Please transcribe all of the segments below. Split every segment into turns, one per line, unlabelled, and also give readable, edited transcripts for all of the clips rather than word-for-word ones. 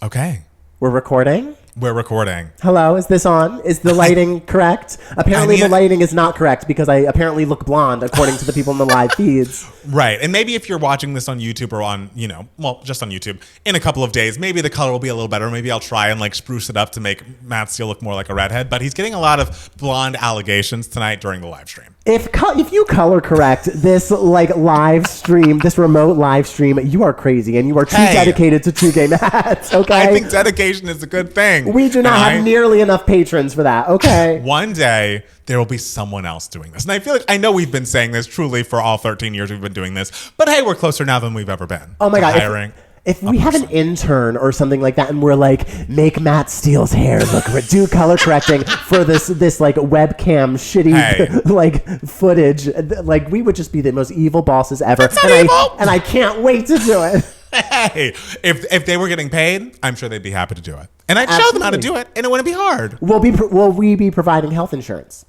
Okay.
We're recording?
We're recording.
Hello, is this on? Is the lighting correct? Apparently the lighting is not correct because I apparently look blonde according to the people in the live feeds.
Right. And maybe if you're watching this on YouTube or on, just on YouTube, in a couple of days, maybe the color will be a little better. Maybe I'll try and spruce it up to make Matt Steele look more like a redhead. But he's getting a lot of blonde allegations tonight during the live stream.
If you color correct this live stream, this remote live stream, you are crazy and you are too dedicated to True Gay Mats, okay?
I think dedication is a good thing.
We do not have nearly enough patrons for that, okay?
One day, there will be someone else doing this. And I feel like, I know we've been saying this truly for all 13 years we've been doing this, but hey, we're closer now than we've ever been.
Oh my God.
Hiring
If we have an intern or something like that and we're like, make Matt Steele's hair look, do color correcting for this webcam shitty footage, we would just be the most evil bosses ever. And I can't wait to do it.
Hey, if they were getting paid, I'm sure they'd be happy to do it. And I'd show them how to do it, and it wouldn't be hard.
Will we be providing health insurance?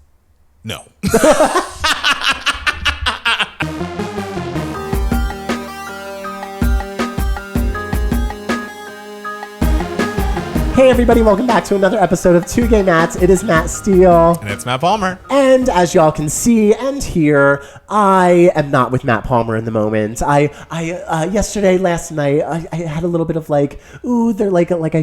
No.
Hey everybody, welcome back to another episode of Two Gay Mats. It is Matt Steele.
And it's Matt Palmer.
And as y'all can see and hear, I am not with Matt Palmer in the moment. Last night, I had a little bit of I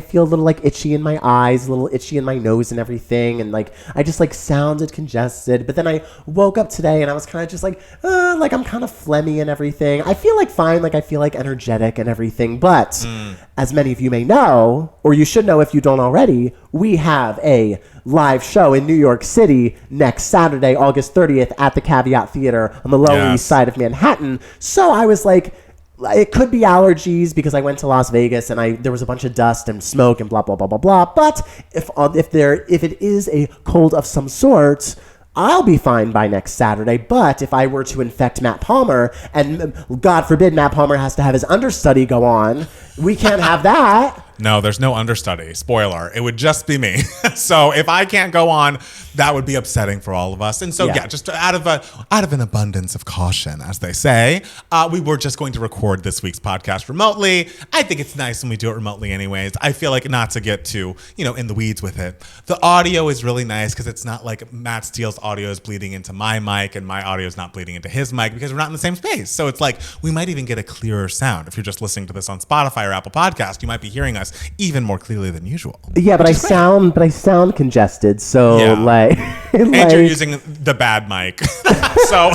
feel a little itchy in my eyes, a little itchy in my nose and everything. And I just sounded congested. But then I woke up today and I was kind of just I'm kind of phlegmy and everything. I feel fine, I feel energetic and everything. But as many of you may know, or you should know if you don't already, we have a live show in New York City next Saturday, August 30th at the Caveat Theater on the Lower East Side of Manhattan. So I was it could be allergies because I went to Las Vegas and there was a bunch of dust and smoke and blah, blah, blah, blah, blah. But if it is a cold of some sort, I'll be fine by next Saturday. But if I were to infect Matt Palmer, and God forbid Matt Palmer has to have his understudy go on, we can't have that.
No, there's no understudy. Spoiler. It would just be me. So if I can't go on, that would be upsetting for all of us. And so, just out of an abundance of caution, as they say, we were just going to record this week's podcast remotely. I think it's nice when we do it remotely anyways. I feel like not to get too, in the weeds with it. The audio is really nice because it's not like Matt Steele's audio is bleeding into my mic and my audio is not bleeding into his mic because we're not in the same space. So it's we might even get a clearer sound. If you're just listening to this on Spotify or Apple Podcast, you might be hearing us even more clearly than usual.
Yeah, but I sound congested. So
and you're using the bad mic. So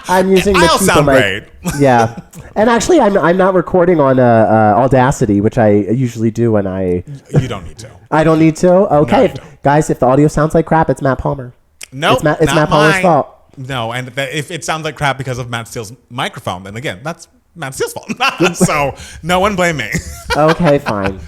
I'm using the
I'll sound
mic.
great.
Yeah. And actually I'm not recording on Audacity, which I usually do when
You don't need to.
I don't need to? Okay.
No,
guys, if the audio sounds like crap, it's Matt Palmer.
No, nope,
it's Matt Palmer's fault.
No, and if it sounds like crap because of Matt Steele's microphone, then again, that's Matt Steele's fault. So no one blame me.
Okay, fine.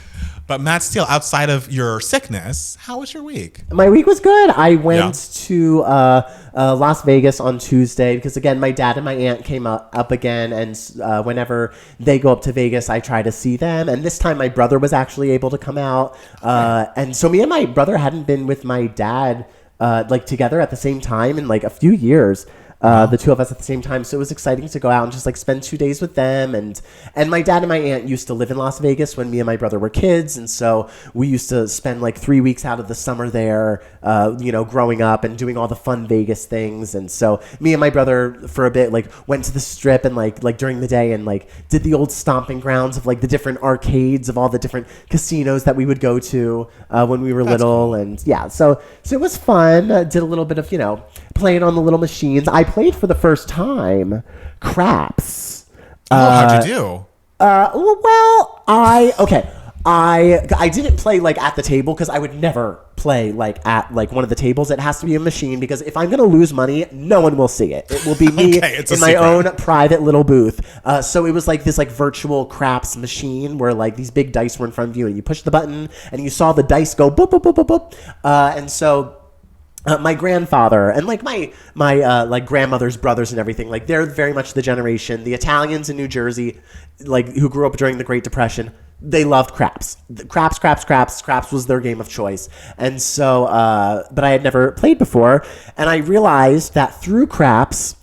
But Matt Steele, outside of your sickness, how was your week?
My week was good. I went to Las Vegas on Tuesday because, again, my dad and my aunt came up again. And whenever they go up to Vegas, I try to see them. And this time my brother was actually able to come out. And so me and my brother hadn't been with my dad together at the same time in a few years. The two of us at the same time. So it was exciting to go out and just spend 2 days with them. And my dad and my aunt used to live in Las Vegas when me and my brother were kids. And so we used to spend 3 weeks out of the summer there, growing up and doing all the fun Vegas things. And so me and my brother for a bit, went to the strip and during the day and did the old stomping grounds of the different arcades of all the different casinos that we would go to when we were little. Cool. And so it was fun. Did a little bit of, playing on the little machines. I played for the first time craps.
How'd you do?
Well, I didn't play at the table because I would never play at one of the tables. It has to be a machine because if I'm gonna lose money, no one will see it. It will be me in my own private little booth. So it was this virtual craps machine where these big dice were in front of you and you push the button and you saw the dice go boop boop boop boop boop. And so. My grandfather and my grandmother's brothers and everything, they're very much the generation, the Italians in New Jersey, who grew up during the Great Depression. They loved craps. Craps was their game of choice. And so, but I had never played before. And I realized that through craps,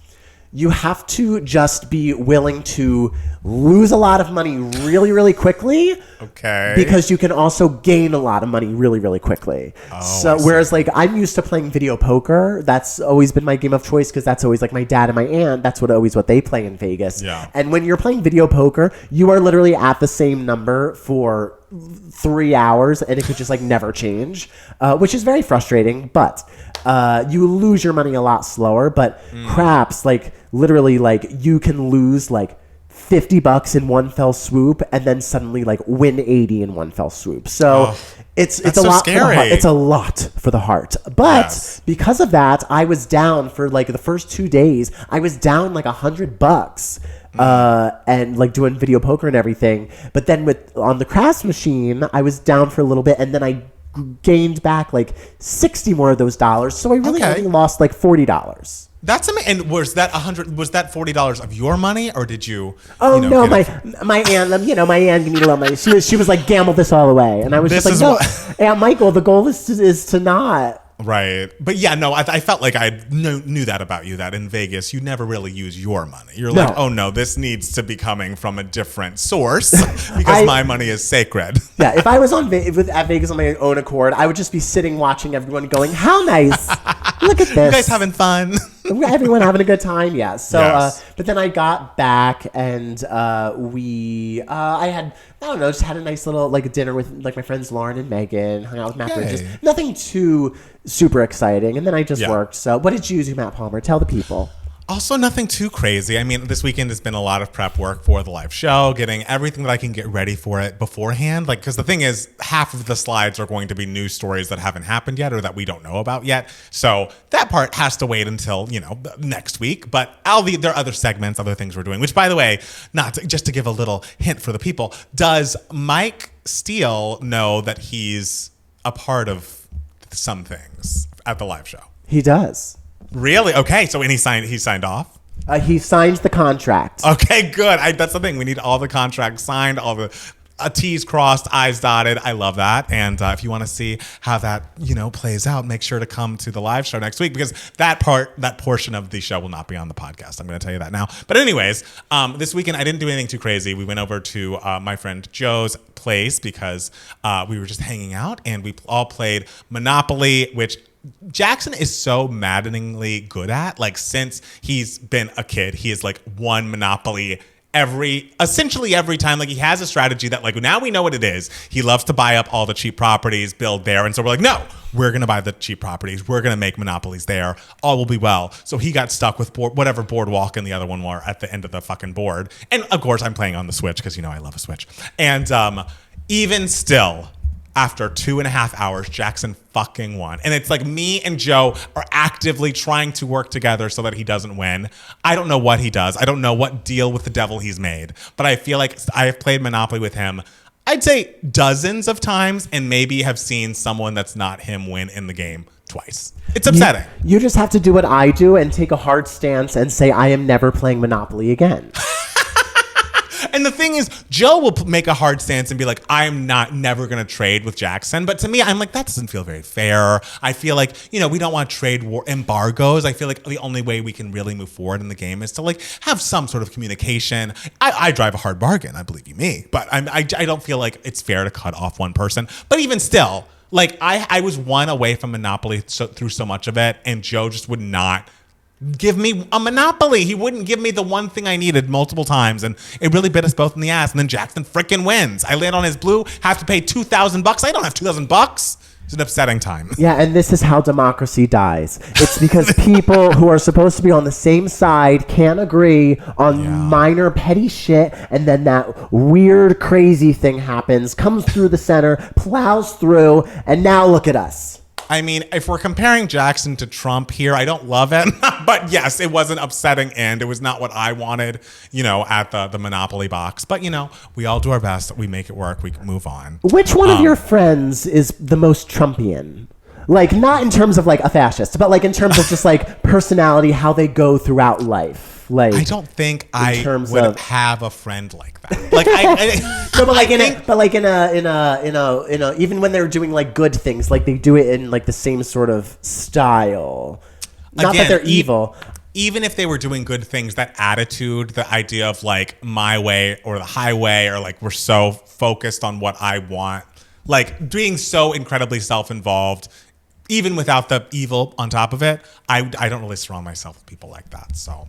you have to just be willing to lose a lot of money really, really quickly.
Okay.
Because you can also gain a lot of money really, really quickly. So whereas like I'm used to playing video poker, that's always been my game of choice because that's always like my dad and my aunt. That's what they play in Vegas.
Yeah.
And when you're playing video poker, you are literally at the same number for 3 hours, and it could just like never change, which is very frustrating. But you lose your money a lot slower. But craps, like literally, like you can lose like $50 in one fell swoop, and then suddenly like win 80 in one fell swoop. So it's a lot
scary.
for the heart. It's a lot for the heart. But because of that, I was down for like the first 2 days. I was down like $100. And like doing video poker and everything. But then on the craps machine, I was down for a little bit, and then I gained back like 60 more of those dollars. So I really only lost like $40.
That's amazing. And was that $40 of your money, or did you?
Oh no, my aunt, my aunt gave me a little money. She was like, gamble this all away, and I was just like, no, Aunt Michael, the goal is to not.
Right. But yeah, no, I felt like I knew that about you, that in Vegas, you never really use your money. You're like, oh no, this needs to be coming from a different source because my money is sacred.
Yeah, if I was at Vegas on my own accord, I would just be sitting watching everyone going, how nice. Look at this.
You guys having fun?
Everyone having a good time, yeah. So, but then I got back and I just had a nice little like dinner with like my friends Lauren and Megan, hung out with Matt Bridges. Nothing too super exciting, and then I just worked. So, what did you do, Matt Palmer? Tell the people.
Also, nothing too crazy. I mean, this weekend has been a lot of prep work for the live show, getting everything that I can get ready for it beforehand. Like, because the thing is, half of the slides are going to be news stories that haven't happened yet or that we don't know about yet. So that part has to wait until, next week. But there are other segments, other things we're doing, which, by the way, just to give a little hint for the people, does Mike Steele know that he's a part of some things at the live show?
He does.
Really? Okay. So he signed off?
He signed the contract.
Okay, good. That's the thing. We need all the contracts signed, all the T's crossed, I's dotted. I love that. And if you want to see how that, plays out, make sure to come to the live show next week, because that portion of the show will not be on the podcast. I'm going to tell you that now. But anyways, this weekend, I didn't do anything too crazy. We went over to my friend Joe's place because we were just hanging out, and we all played Monopoly, which Jackson is so maddeningly good at. Like, since he's been a kid, he has like won Monopoly essentially every time. Like, he has a strategy that, like, now we know what it is. He loves to buy up all the cheap properties, build there. And so we're like, no, we're going to buy the cheap properties. We're going to make monopolies there. All will be well. So he got stuck with whatever boardwalk and the other one were at the end of the fucking board. And of course, I'm playing on the Switch because, I love a Switch. And even still, after 2.5 hours, Jackson fucking won. And it's like me and Joe are actively trying to work together so that he doesn't win. I don't know what he does. I don't know what deal with the devil he's made. But I feel like I have played Monopoly with him, I'd say dozens of times, and maybe have seen someone that's not him win in the game twice. It's upsetting.
You just have to do what I do and take a hard stance and say, I am never playing Monopoly again.
And the thing is, Joe will make a hard stance and be like, I'm never going to trade with Jackson. But to me, I'm like, that doesn't feel very fair. I feel like, we don't want trade war embargoes. I feel like the only way we can really move forward in the game is to like have some sort of communication. I drive a hard bargain, I believe you me. But I don't feel like it's fair to cut off one person. But even still, like I was one away from Monopoly through so much of it. And Joe just would not give me a Monopoly. He wouldn't give me the one thing I needed multiple times, and it really bit us both in the ass. And then Jackson frickin' wins. I land on his blue, have to pay $2,000. I don't have $2,000. It's an upsetting time.
Yeah, and this is how democracy dies. It's because people who are supposed to be on the same side can't agree on minor petty shit, and then that weird crazy thing happens, comes through the center, plows through, and now look at us.
I mean, if we're comparing Jackson to Trump here, I don't love it. But yes, it was an upsetting end. It was not what I wanted, at the Monopoly box. But, we all do our best. We make it work. We move on.
Which one of your friends is the most Trumpian? Like, not in terms of like a fascist, but like in terms of just like personality, how they go throughout life. Like,
I don't think I would have a friend like that. Like,
no, but even when they're doing like good things, like they do it in like the same sort of style. Not that they're evil.
even if they were doing good things, that attitude, the idea of like my way or the highway, or like we're so focused on what I want, like being so incredibly self-involved, even without the evil on top of it, I don't really surround myself with people like that. So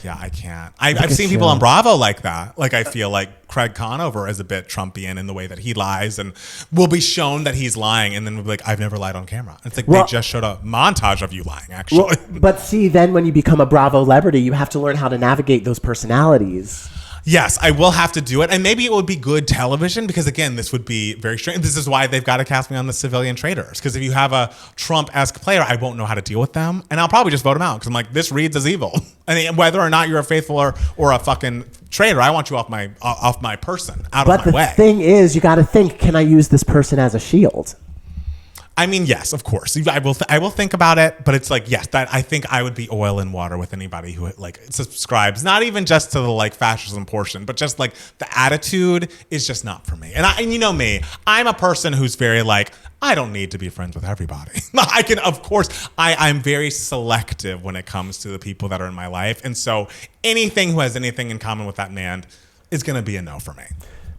yeah, I can't. I've seen people on Bravo like that. Like I feel like Craig Conover is a bit Trumpian in the way that he lies, and will be shown that he's lying, and then we'll be like, I've never lied on camera. It's like, they just showed a montage of you lying, actually.
Well, but see, then when you become a Bravo celebrity, you have to learn how to navigate those personalities.
Yes, I will have to do it. And maybe it would be good television, because again, this would be very strange. This is why they've got to cast me on the civilian traitors. Because if you have a Trump-esque player, I won't know how to deal with them. And I'll probably just vote him out, because I'm like, this reads as evil. And whether or not you're a faithful or a fucking traitor, I want you off my person, out of my way.
But the thing is, you got to think, can I use this person as a shield?
I mean, yes, of course. I will think about it, but it's like, yes, that I think I would be oil and water with anybody who like subscribes, not even just to the like fascism portion, but just like the attitude is just not for me. And you know me, I'm a person who's very like, I don't need to be friends with everybody. I can, of course, I'm very selective when it comes to the people that are in my life. And so anything who has anything in common with that man is going to be a no for me.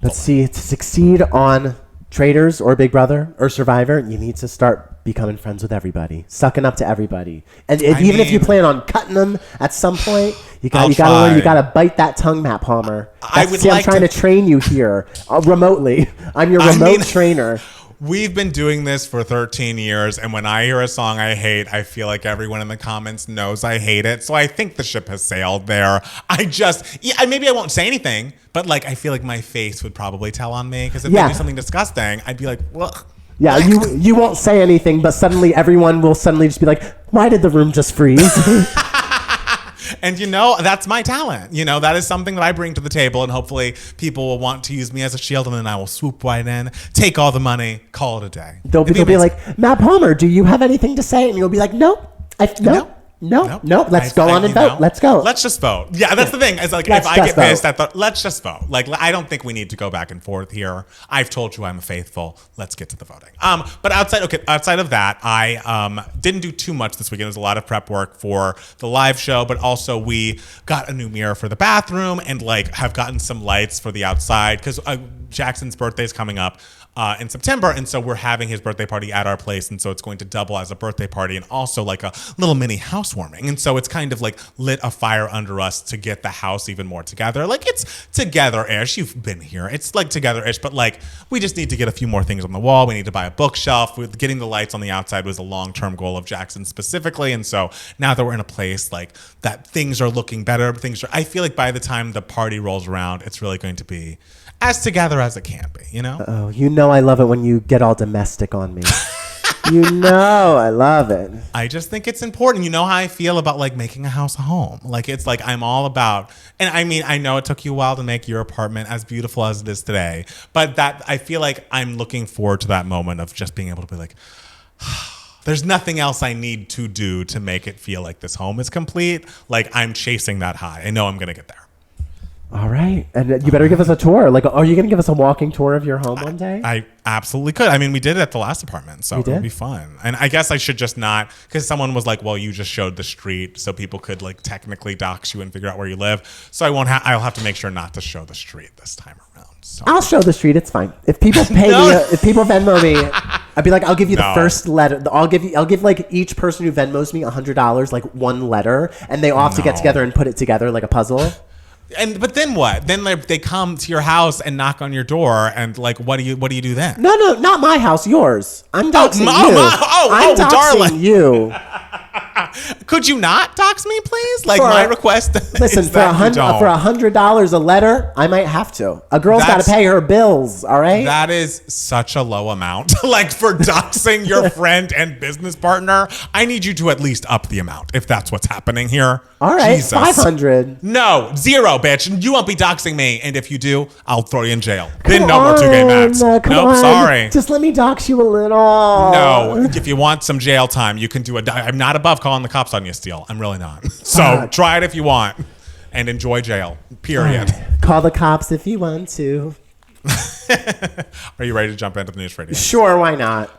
But see, to succeed on Traitors or Big Brother or Survivor, you need to start becoming friends with everybody, sucking up to everybody. And even if you plan on cutting them at some point, you got to learn. You got to bite that tongue, Matt Palmer. I'm trying to train you here remotely. I'm your remote trainer.
We've been doing this for 13 years, and when I hear a song I hate, I feel like everyone in the comments knows I hate it. So I think the ship has sailed there. Maybe I won't say anything, but like I feel like my face would probably tell on me, because if they do something disgusting, I'd be like, well.
Yeah, you won't say anything, but suddenly everyone will suddenly just be like, why did the room just freeze?
And that's my talent. That is something that I bring to the table, and hopefully people will want to use me as a shield, and then I will swoop right in, take all the money, call it a day.
They'll be like, Matt Palmer, do you have anything to say? And you'll be like, nope. No. Let's go on and vote. Let's go.
Let's just vote. Yeah, that's the thing. It's like, if I get pissed at let's just vote. Like, I don't think we need to go back and forth here. I've told you I'm faithful. Let's get to the voting. But outside of that, I didn't do too much this weekend. It was a lot of prep work for the live show, but also we got a new mirror for the bathroom, and like have gotten some lights for the outside, because Jackson's birthday is coming up in September, and so we're having his birthday party at our place, and so it's going to double as a birthday party and also like a little mini housewarming, and so it's kind of like lit a fire under us to get the house even more together. Like, it's together-ish. You've been here. It's like together-ish, but like we just need to get a few more things on the wall. We need to buy a bookshelf. Getting the lights on the outside was a long-term goal of Jackson specifically, and so now that we're in a place like that, things are looking better. I feel like by the time the party rolls around, it's really going to be as together as it can be,
Oh, I love it when you get all domestic on me. I love it.
I just think it's important. You know how I feel about like making a house a home. Like, it's like I'm all about, and I mean, I know it took you a while to make your apartment as beautiful as it is today, but that I feel like I'm looking forward to that moment of just being able to be like, there's nothing else I need to do to make it feel like this home is complete. Like, I'm chasing that high. I know I'm going to get there.
All right. And you better give us a tour. Like, are you going to give us a walking tour of your home one day?
I absolutely could. I mean, we did it at the last apartment, so it would be fun. And I guess I should just not, because someone was like, well, you just showed the street, so people could like technically dox you and figure out where you live. So I'll have to make sure not to show the street this time around. So.
I'll show the street. It's fine. If people pay me, if people Venmo me, I'd be like, I'll give you the first letter. I'll give like each person who Venmos me $100, like one letter, and they all have to get together and put it together like a puzzle.
But then what? Then they come to your house and knock on your door, and like, what do you do then?
No, not my house, yours. I'm doxing you.
I'm doxing
darling. You.
Could you not dox me, please? Like, my request.
Listen, for $100 a letter, I might have to. A girl's got to pay her bills. All right.
That is such a low amount. Like, for doxing your friend and business partner, I need you to at least up the amount if that's what's happening here.
All right, Jesus. 500.
No, 0, bitch. You won't be doxing me, and if you do, I'll throw you in jail. Then no more 2 gay mats. Nope, sorry.
Just let me dox you a little.
No, if you want some jail time, you can do I'm not above calling the cops on you, Steele. I'm really not. So try it if you want, and enjoy jail. Period.
Right. Call the cops if you want to.
Are you ready to jump into the news radio?
Sure, why not?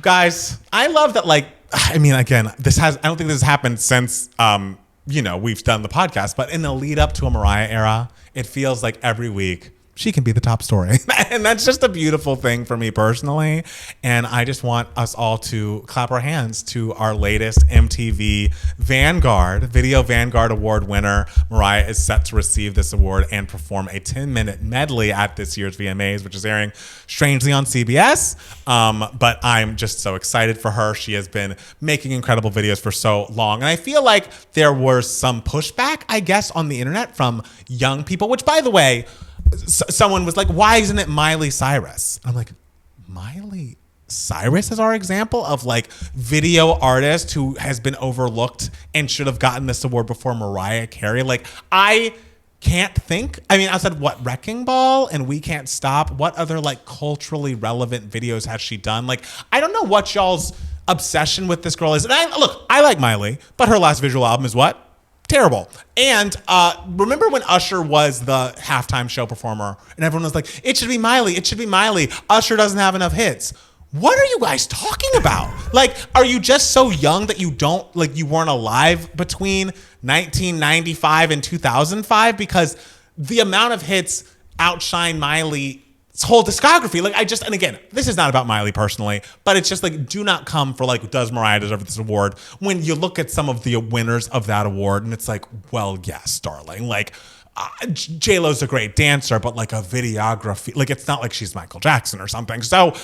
Guys, I love that, like, I mean, again, I don't think this has happened since, we've done the podcast, but in the lead up to a Mariah era, it feels like every week she can be the top story. And that's just a beautiful thing for me personally. And I just want us all to clap our hands to our latest MTV Video Vanguard Award winner. Mariah is set to receive this award and perform a 10-minute medley at this year's VMAs, which is airing strangely on CBS. But I'm just so excited for her. She has been making incredible videos for so long. And I feel like there was some pushback, I guess, on the internet from young people, which, by the way, someone was like, why isn't it Miley Cyrus? I'm like, Miley Cyrus is our example of like video artist who has been overlooked and should have gotten this award before Mariah Carey. Like, I can't think. I mean, I said, what, Wrecking Ball and We Can't Stop? What other like culturally relevant videos has she done? Like, I don't know what y'all's obsession with this girl is. And I like Miley, but her last visual album is what? Terrible. And remember when Usher was the halftime show performer and everyone was like, it should be Miley. It should be Miley. Usher doesn't have enough hits. What are you guys talking about? Like, are you just so young that you weren't alive between 1995 and 2005? Because the amount of hits outshine Miley's whole discography. Like, and again, this is not about Miley personally, but it's just like, do not come for like, does Mariah deserve this award? When you look at some of the winners of that award and it's like, well, yes, darling. Like, J-Lo's a great dancer, but like a videography, like it's not like she's Michael Jackson or something. So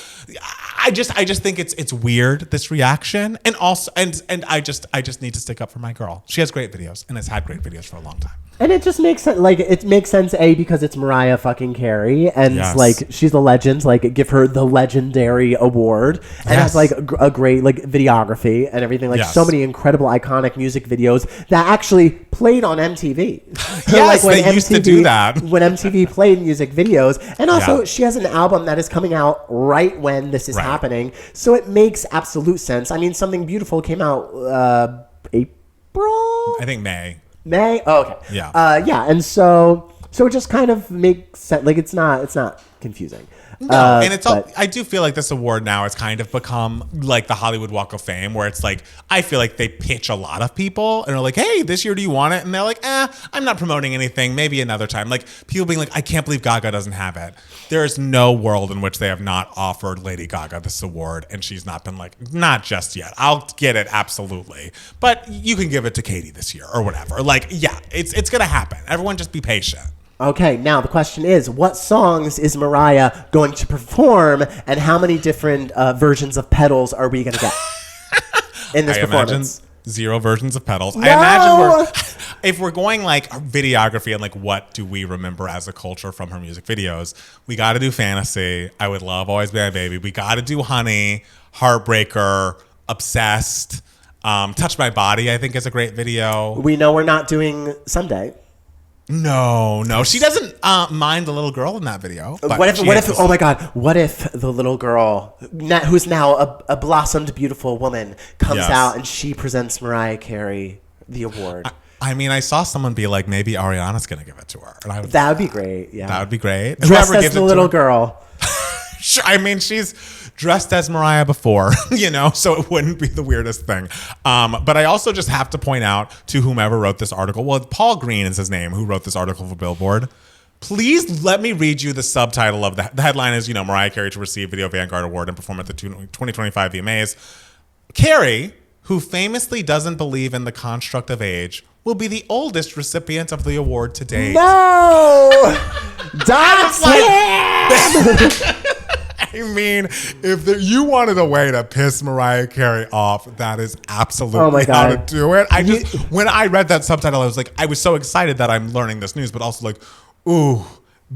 I just think it's weird, this reaction. And also, and I just need to stick up for my girl. She has great videos and has had great videos for a long time.
And it just makes sense. Like, it makes sense, because it's Mariah fucking Carey, and
yes.
like she's a legend. Like, give her the legendary award, and
yes.
has like a great like videography and everything. Like,
yes.
so many incredible, iconic music videos that actually played on MTV.
Yes, like they used to do that
when MTV played music videos. And also,
yeah.
she has an album that is coming out right when this is happening, so it makes absolute sense. I mean, Something Beautiful came out April.
I think May.
Oh, okay.
Yeah.
And so it just kind of makes sense. Like, it's not confusing.
No, and it's all. I do feel like this award now has kind of become like the Hollywood Walk of Fame, where it's like, I feel like they pitch a lot of people and are like, hey, this year do you want it? And they're like, I'm not promoting anything. Maybe another time. Like, people being like, I can't believe Gaga doesn't have it. There is no world in which they have not offered Lady Gaga this award, and she's not been like, not just yet. I'll get it, absolutely, but you can give it to Katie this year or whatever. Like, yeah, it's gonna happen. Everyone just be patient.
Okay, now the question is, what songs is Mariah going to perform, and how many different versions of Petals are we going to get in this performance?
Imagine 0 versions of Petals.
No!
I imagine if we're going like videography and like what do we remember as a culture from her music videos, we got to do Fantasy. I would love Always Be My Baby. We got to do Honey, Heartbreaker, Obsessed, Touch My Body, I think is a great video.
We know we're not doing Someday.
No, she doesn't mind the little girl in that video.
What if? Oh my God! What if the little girl, who's now a blossomed, beautiful woman, comes out and she presents Mariah Carey the award?
I mean, I saw someone be like, maybe Ariana's gonna give it to her, and
that would be great. Yeah,
that would be great.
Dressed as the little girl.
Sure, I mean, she's dressed as Mariah before, so it wouldn't be the weirdest thing. But I also just have to point out to whomever wrote this article, well, Paul Green is his name, who wrote this article for Billboard. Please let me read you the subtitle of the headline is, Mariah Carey to receive Video Vanguard Award and perform at the 2025 VMAs. Carey, who famously doesn't believe in the construct of age, will be the oldest recipient of the award to date.
No! That's it!
I mean, if you wanted a way to piss Mariah Carey off, that is absolutely how to do it. When I read that subtitle, I was so excited that I'm learning this news, but also like, ooh,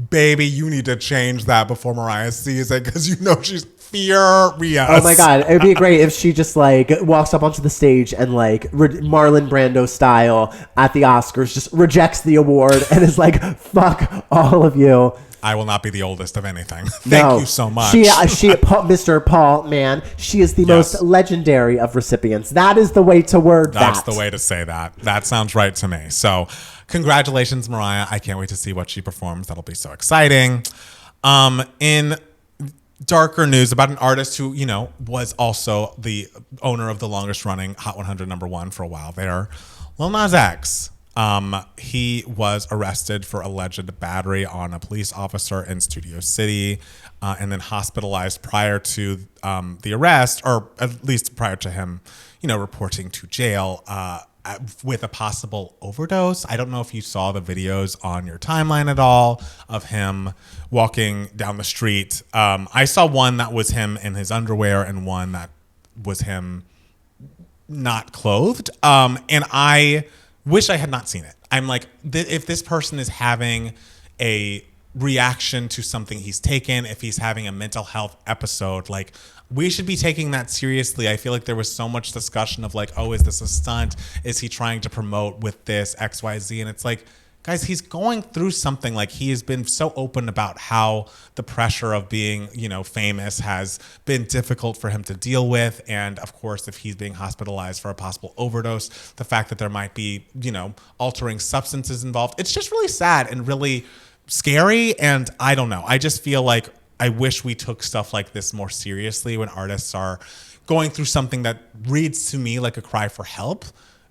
baby, you need to change that before Mariah sees it, because she's furious.
Oh my God, it would be great if she just like walks up onto the stage and like Marlon Brando style at the Oscars just rejects the award and is like, fuck all of you.
I will not be the oldest of anything. Thank you so much.
She, Mr. Paul Mann, she is the most legendary of recipients. That is the way to word that.
That's the way to say that. That sounds right to me. So congratulations, Mariah. I can't wait to see what she performs. That'll be so exciting. In darker news about an artist who, was also the owner of the longest running Hot 100 #1 for a while there, Lil Nas X. He was arrested for alleged battery on a police officer in Studio City, and then hospitalized prior to the arrest, or at least prior to him, reporting to jail with a possible overdose. I don't know if you saw the videos on your timeline at all of him walking down the street. I saw one that was him in his underwear and one that was him not clothed. And I wish I had not seen it. I'm like, if this person is having a reaction to something he's taken, if he's having a mental health episode, like, we should be taking that seriously. I feel like there was so much discussion of like, oh, is this a stunt? Is he trying to promote with this XYZ? And it's like, guys, he's going through something. Like, he has been so open about how the pressure of being, famous has been difficult for him to deal with. And of course, if he's being hospitalized for a possible overdose, the fact that there might be, altering substances involved, it's just really sad and really scary. And I don't know. I just feel like I wish we took stuff like this more seriously when artists are going through something that reads to me like a cry for help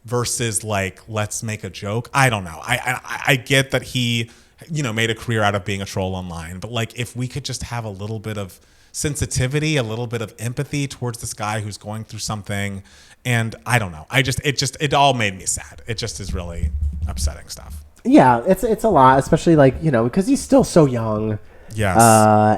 versus like, let's make a joke. I don't know. I get that he, made a career out of being a troll online, but like, if we could just have a little bit of sensitivity, a little bit of empathy towards this guy who's going through something. And I don't know. It all made me sad. It just is really upsetting stuff.
Yeah, it's a lot, especially like, because he's still so young.
Yes.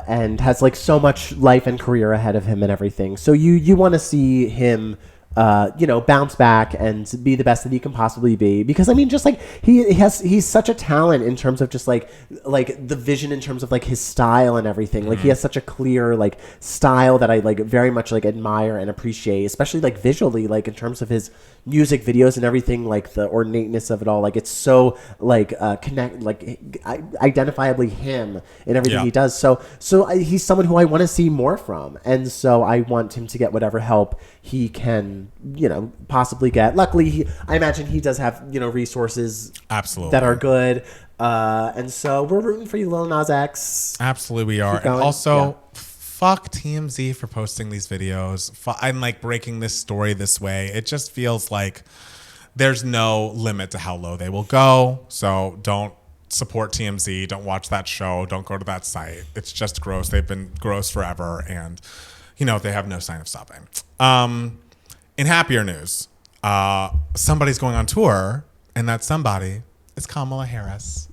And has like so much life and career ahead of him and everything. So you want to see him, bounce back and be the best that he can possibly be. Because I mean, just like he's such a talent in terms of just like the vision in terms of like his style and everything. Like he has such a clear like style that I like very much like admire and appreciate, especially like visually, like in terms of his music videos and everything, like the ornateness of it all. Like it's so like identifiably him in everything he does. So he's someone who I want to see more from, and so I want him to get whatever help he can, possibly get. Luckily, I imagine he does have, resources
absolutely
that are good. And so we're rooting for you, Lil Nas X.
Absolutely, we are. And also, fuck TMZ for posting these videos. I'm like breaking this story this way. It just feels like there's no limit to how low they will go. So don't support TMZ. Don't watch that show. Don't go to that site. It's just gross. They've been gross forever. And, they have no sign of stopping. In happier news, somebody's going on tour, and that somebody is Kamala Harris.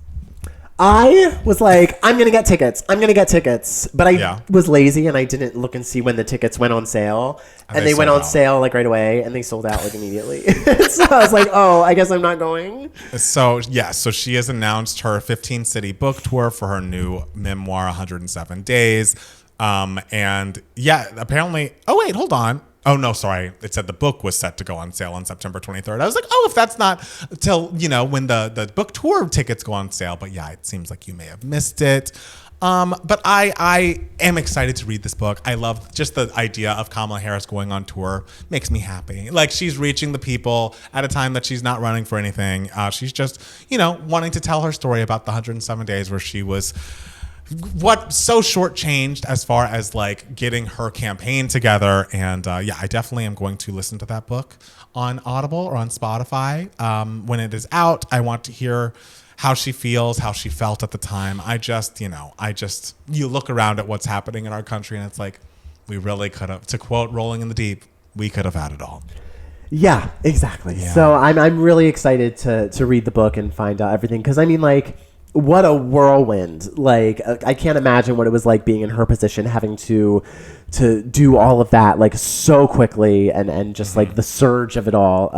I was like, I'm going to get tickets. But I was lazy and I didn't look and see when the tickets went on sale. And they went on sale like right away, and they sold out like immediately. So I was like, oh, I guess I'm not going.
So she has announced her 15-city book tour for her new memoir, 107 Days. Apparently, oh wait, hold on. Oh no, sorry. It said the book was set to go on sale on September 23rd. I was like, oh, if that's not till, when the book tour tickets go on sale. But yeah, it seems like you may have missed it. But I am excited to read this book. I love just the idea of Kamala Harris going on tour. Makes me happy. Like, she's reaching the people at a time that she's not running for anything. She's just, wanting to tell her story about the 107 days where she was so shortchanged as far as like getting her campaign together. And I definitely am going to listen to that book on Audible or on Spotify when it is out. I want to hear how she feels, how she felt at the time. You look around at what's happening in our country and it's like, we really could have, to quote Rolling in the Deep, we could have had it all.
Yeah, exactly. Yeah. So I'm really excited to read the book and find out everything. Cause I mean, like, what a whirlwind. Like, I can't imagine what it was like being in her position, having to do all of that like so quickly and just like the surge of it all.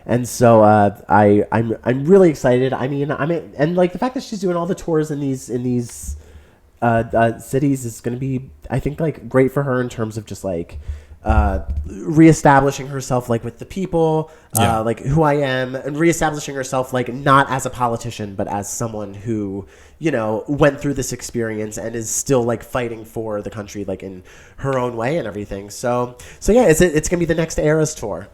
And so I'm really excited. I mean, and like the fact that she's doing all the tours in these cities is going to be, I think, like great for her in terms of just like reestablishing herself like with the people, like who I am, and reestablishing herself like not as a politician but as someone who went through this experience and is still like fighting for the country like in her own way and everything. So yeah, it's gonna be the next Eras tour.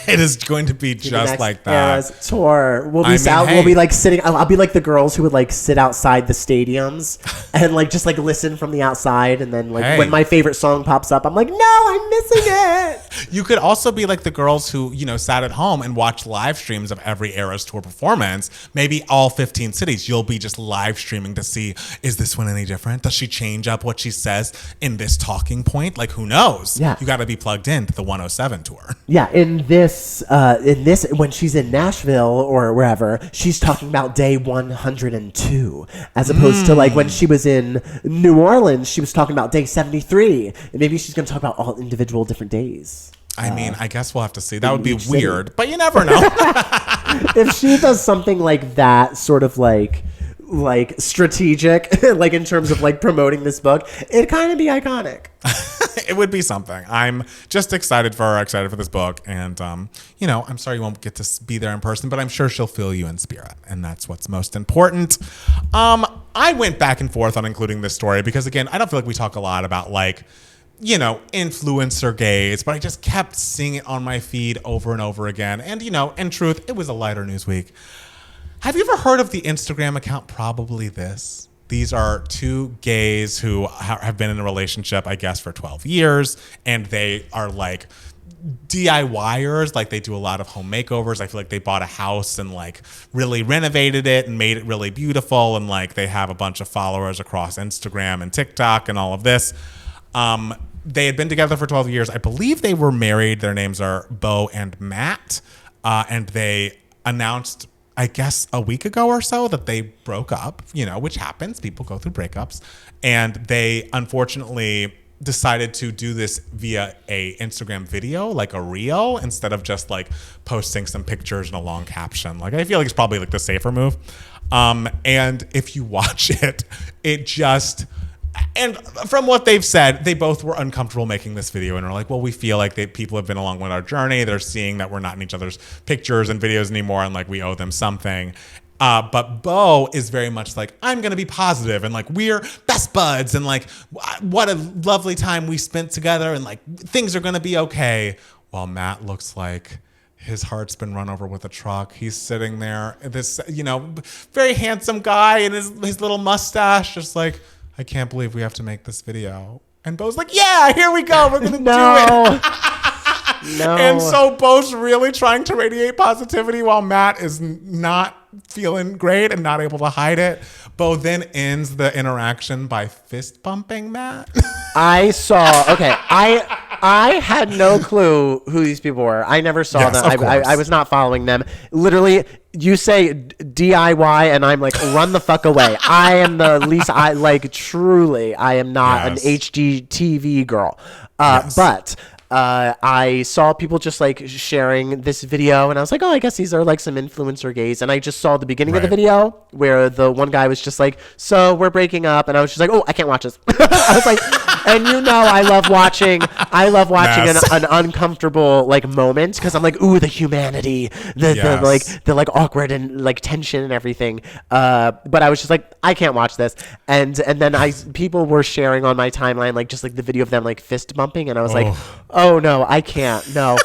It is going to be just like that.
Eras tour. We'll be we'll be like sitting. I'll be like the girls who would like sit outside the stadiums and like just like listen from the outside, and then like when my favorite song pops up, I'm like, no, I'm missing it.
You could also be like the girls who, you know, sat at home and watched live streams of every Eras tour performance. Maybe all 15 cities. You'll be just live streaming to see, is this one any different? Does she change up what she says in this talking point? Like, who knows?
Yeah.
You got to be plugged into the 107 tour.
Yeah, in this, when she's in Nashville or wherever, she's talking about day 102, as opposed to like when she was in New Orleans, she was talking about day 73. And maybe she's going to talk about all individual different days.
I mean, I guess we'll have to see. That would be weird, but you never know.
If she does something like that, sort of like strategic, like in terms of like promoting this book, it'd kind of be iconic.
It would be something. I'm just excited for her, excited for this book. And, you know, I'm sorry you won't get to be there in person, but I'm sure she'll feel you in spirit. And that's what's most important. I went back and forth on including this story because, again, I don't feel like we talk a lot about, like, you know, influencer gays, but I just kept seeing it on my feed over and over again. And, you know, in truth, it was a lighter news week. Have you ever heard of the Instagram account Probably This? These are two gays who have been in a relationship, I guess, for 12 years, and they are like DIYers. Like, they do a lot of home makeovers. I feel like they bought a house and like really renovated it and made it really beautiful, and like they have a bunch of followers across Instagram and TikTok and all of this. They had been together for 12 years. I believe they were married. Their names are Bo and Matt, and they announced, I guess, a week ago or so that they broke up, you know, which happens. People go through breakups. And they unfortunately decided to do this via a Instagram video, like a reel, instead of just like posting some pictures and a long caption. Like, I feel like it's probably like the safer move. And if you watch it, it just... And from what they've said, they both were uncomfortable making this video and are like, well, we feel like people have been along with our journey. They're seeing that we're not in each other's pictures and videos anymore, and like we owe them something. But Bo is very much like, I'm going to be positive, and like we're best buds, and like what a lovely time we spent together, and like things are going to be okay. While Matt looks like his heart's been run over with a truck. He's sitting there, this, you know, very handsome guy, and his little mustache, just like, I can't believe we have to make this video. And Bo's like, yeah, here we go. We're going to do it.
No.
And so Bo's really trying to radiate positivity while Matt is not feeling great and not able to hide it. Bo then ends the interaction by fist bumping Matt.
I had no clue who these people were. I never saw them. I was not following them. Literally, you say DIY and I'm like, run the fuck away. I am the least, truly, I am not an HGTV girl. But I saw people just like sharing this video, and I was like, oh, I guess these are like some influencer gays. And I just saw the beginning of the video where the one guy was just like, so we're breaking up, and I was just like, oh, I can't watch this. I was like, and you know, I love watching an uncomfortable like moment, because I'm like, ooh, the humanity, the awkward and like tension and everything. But I was just like, I can't watch this. And then people were sharing on my timeline like just like the video of them like fist bumping, and I was like, oh no, I can't. No.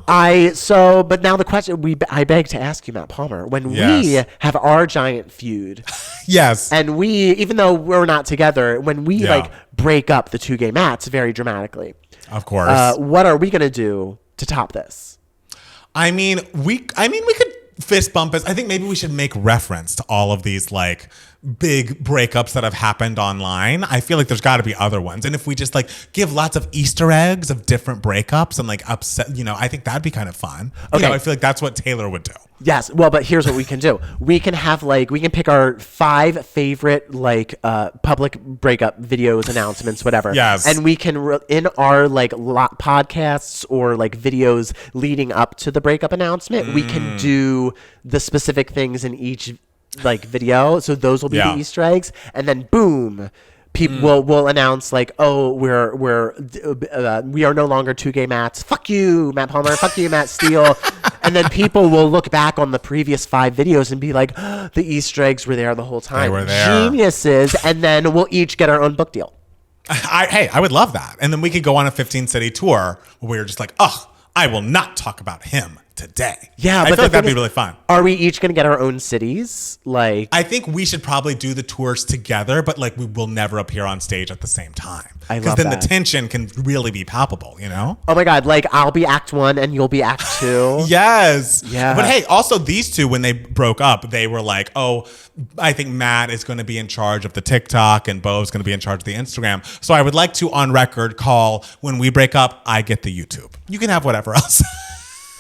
But now the question I beg to ask you, Matt Palmer, when we have our giant feud, and we, even though we're not together, when we like break up the two gay Matts very dramatically,
of course,
what are we gonna do to top this?
I mean, we could fist bump us. I think maybe we should make reference to all of these like big breakups that have happened online. I feel like there's got to be other ones. And if we just like give lots of Easter eggs of different breakups and like upset, you know, I think that'd be kind of fun. Okay. You know, I feel like that's what Taylor would do.
Yes. Well, but here's what we can do. We can pick our 5 favorite like public breakup videos, announcements, whatever.
Yes.
And we can in our like podcasts or like videos leading up to the breakup announcement, we can do the specific things in each like video. So those will be the Easter eggs, and then boom, people will announce like, oh, we are no longer two gay Matts. Fuck you, Matt Palmer. Fuck you, Matt Steele. And then people will look back on the previous 5 videos and be like, oh, the Easter eggs were there the whole time.
They were there.
Geniuses. And then we'll each get our own book deal.
I would love that. And then we could go on a 15-city tour where we're just like, oh, I will not talk about him today.
Yeah,
I
but
feel like that'd be really fun.
Are we each going to get our own cities? Like,
I think we should probably do the tours together, but like we will never appear on stage at the same time.
I love
Because then
that.
the tension can really be palpable, you know?
oh my God, like I'll be act 1 and you'll be act 2.
Yes.
Yeah.
But hey, also these two, when they broke up, they were like, oh, I think Matt is going to be in charge of the TikTok and Bo's going to be in charge of the Instagram. So I would like to, on record, call when we break up, I get the YouTube. You can have whatever else.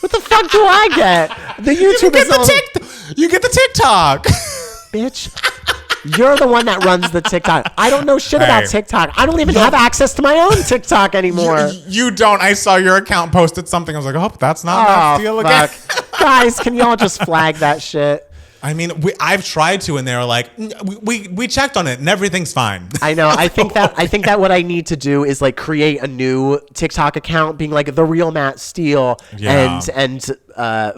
What the fuck do I get? The YouTube
You get the TikTok.
Bitch. You're the one that runs the TikTok. I don't know shit about TikTok. I don't even have access to my own TikTok anymore.
You don't. I saw your account posted something. I was like, oh, that's not Matt's deal again.
Guys, can y'all just flag that shit?
I mean, I've tried to, and they were like, we checked on it, and everything's fine.
I know. I think that what I need to do is like create a new TikTok account, being like the real Matt Steele, and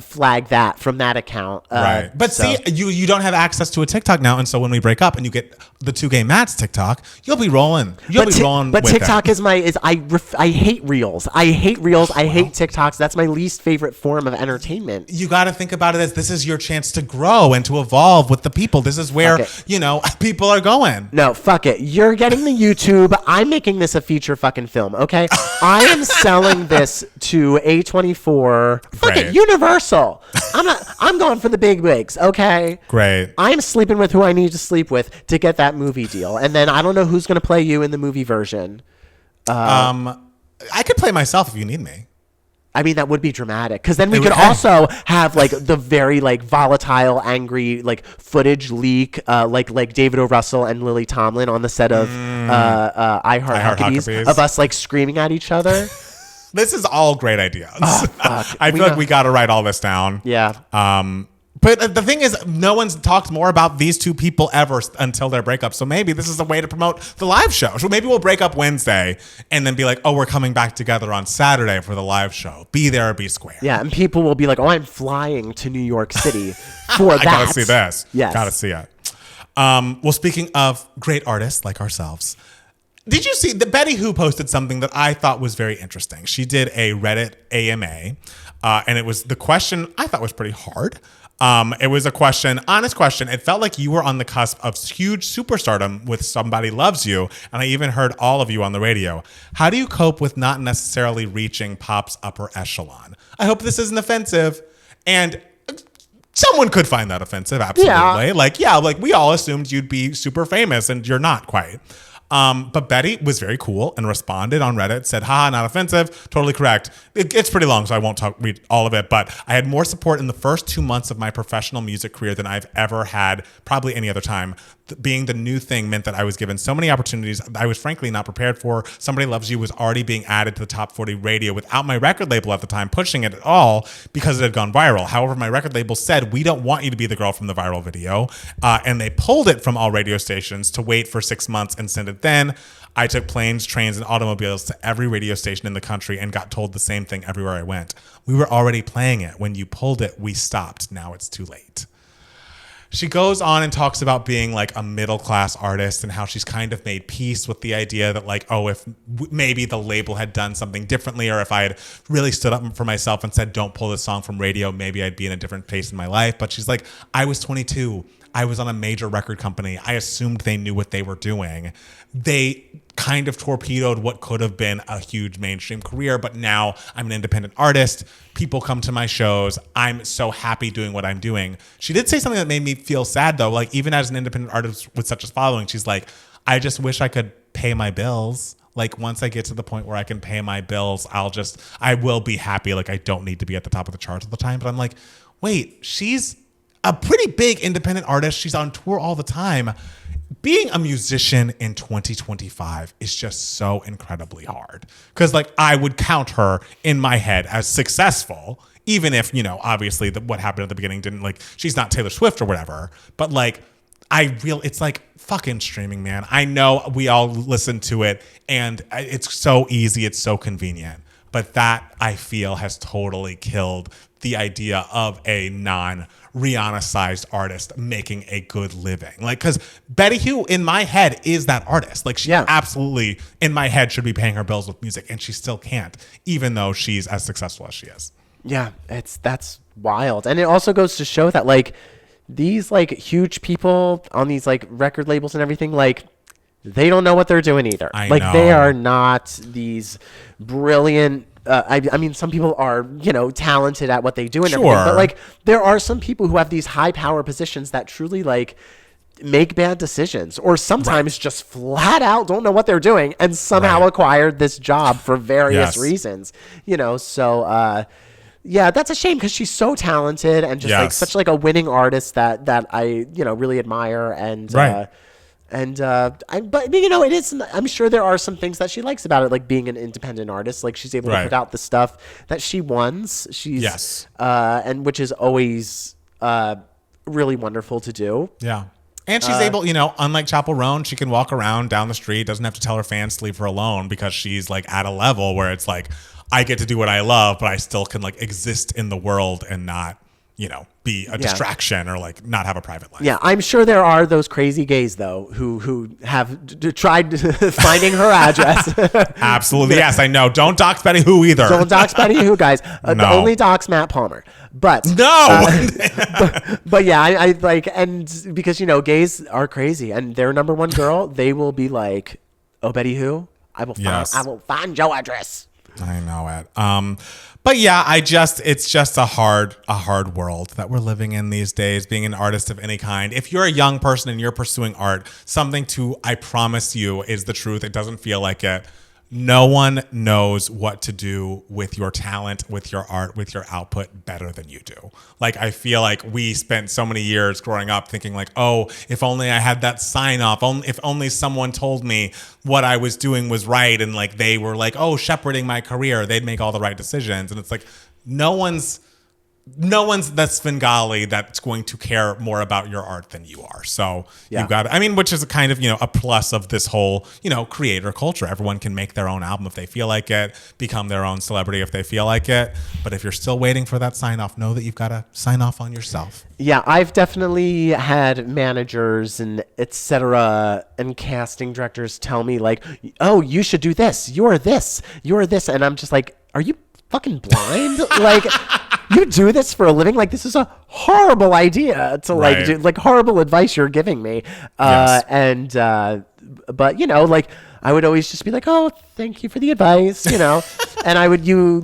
flag that from that account.
Right. But see, you don't have access to a TikTok now, and so when we break up and you get the 2 Gay Matts TikTok, you'll be rolling. But
TikTok is I hate reels. I hate reels. I hate TikToks. That's my least favorite form of entertainment.
You got to think about it as this is your chance to grow and to evolve with the people. This is where, people are going.
No, fuck it. You're getting the YouTube. I'm making this a feature fucking film, okay? I am selling this to A24. Fuck it, Universal. I'm going for the big wigs, okay?
Great.
I'm sleeping with who I need to sleep with to get that movie deal. And then I don't know who's going to play you in the movie version.
I could play myself if you need me.
I mean, that would be dramatic, because then we could also have like the very like volatile, angry like footage leak, like David O. Russell and Lily Tomlin on the set of I Heart Huckabees of us like screaming at each other.
This is all great ideas.
Oh,
I feel like we got to write all this down.
Yeah.
But the thing is, no one's talked more about these 2 people ever until their breakup. So maybe this is a way to promote the live show. So maybe we'll break up Wednesday and then be like, oh, we're coming back together on Saturday for the live show. Be there or be square.
Yeah, and people will be like, oh, I'm flying to New York City for that.
I gotta see this.
Yes.
Gotta see it. Well, speaking of great artists like ourselves, did you see that Betty Who posted something that I thought was very interesting? She did a Reddit AMA, and it was the question I thought was pretty hard. It was a honest question. It felt like you were on the cusp of huge superstardom with Somebody Loves You, and I even heard all of you on the radio. How do you cope with not necessarily reaching pop's upper echelon? I hope this isn't offensive, and someone could find that offensive, absolutely.
Yeah.
Like we all assumed you'd be super famous, and you're not quite. But Betty was very cool and responded on Reddit, said, haha, not offensive, totally correct. It's pretty long, so I won't read all of it, but I had more support in the first 2 months of my professional music career than I've ever had, probably any other time. Being the new thing meant that I was given so many opportunities I was frankly not prepared for. Somebody Loves You was already being added to the top 40 radio without my record label at the time pushing it at all because it had gone viral. However, my record label said, we don't want you to be the girl from the viral video. And they pulled it from all radio stations to wait for 6 months and send it then. I took planes, trains, and automobiles to every radio station in the country and got told the same thing everywhere I went. We were already playing it. When you pulled it, we stopped. Now it's too late. She goes on and talks about being like a middle-class artist and how she's kind of made peace with the idea that like, oh, if maybe the label had done something differently, or if I had really stood up for myself and said, don't pull this song from radio, maybe I'd be in a different place in my life. But she's like, I was 22. I was on a major record company. I assumed they knew what they were doing. They kind of torpedoed what could have been a huge mainstream career, but now I'm an independent artist. People come to my shows. I'm so happy doing what I'm doing. She did say something that made me feel sad, though. Like, even as an independent artist with such a following, she's like, I just wish I could pay my bills. Like, once I get to the point where I can pay my bills, I will be happy. Like, I don't need to be at the top of the charts all the time. But I'm like, wait, she's a pretty big independent artist. She's on tour all the time. Being a musician in 2025 is just so incredibly hard. Because, like, I would count her in my head as successful, even if, you know, obviously what happened at the beginning didn't, like, she's not Taylor Swift or whatever. But, like, it's like fucking streaming, man. I know we all listen to it, and it's so easy. It's so convenient. But that, I feel, has totally killed the idea of a non-Rihanna-sized artist making a good living. Like, because Betty Who, in my head, is that artist. Like, she absolutely, in my head, should be paying her bills with music, and she still can't, even though she's as successful as she is.
Yeah, that's wild. And it also goes to show that, like, these, like, huge people on these, like, record labels and everything, like, they don't know what they're doing either.
I
know. They are not these brilliant. I mean, some people are, talented at what they do and everything. But like, there are some people who have these high power positions that truly like make bad decisions, or sometimes just flat out don't know what they're doing and somehow acquired this job for various reasons. So yeah, that's a shame because she's so talented and just like such like a winning artist that I really admire and. But it is. I'm sure there are some things that she likes about it, like being an independent artist. Like she's able to put out the stuff that she wants. She's and which is always really wonderful to do.
Yeah, and she's able, unlike Chappell Roan, she can walk around down the street, doesn't have to tell her fans to leave her alone because she's like at a level where it's like I get to do what I love, but I still can like exist in the world and not. Be a distraction or like not have a private life.
Yeah, I'm sure there are those crazy gays though who have tried finding her address.
Absolutely, yes, I know. Don't dox Betty Who either.
Don't dox Betty Who, guys. Only dox Matt Palmer. But
no.
But yeah, I like, and because gays are crazy, and their number one girl, they will be like, "Oh, Betty Who, I will find your address."
I know it. But yeah, it's just a hard world that we're living in these days, being an artist of any kind. If you're a young person and you're pursuing art, I promise you is the truth. It doesn't feel like it. No one knows what to do with your talent, with your art, with your output better than you do. Like, I feel like we spent so many years growing up thinking like, oh, if only I had that sign off, if only someone told me what I was doing was right. And like, they were like, oh, shepherding my career, they'd make all the right decisions. And it's like, no one's that Svengali that's going to care more about your art than you are. So you've got, which is a kind of, a plus of this whole, creator culture. Everyone can make their own album if they feel like it, become their own celebrity if they feel like it. But if you're still waiting for that sign off, know that you've got to sign off on yourself.
Yeah, I've definitely had managers and etc. and casting directors tell me like, oh, you should do this. You're this. And I'm just like, are you fucking blind? Like, you do this for a living? Like, this is a horrible idea to like do, like horrible advice you're giving me. But like I would always just be like, oh, thank you for the advice, and you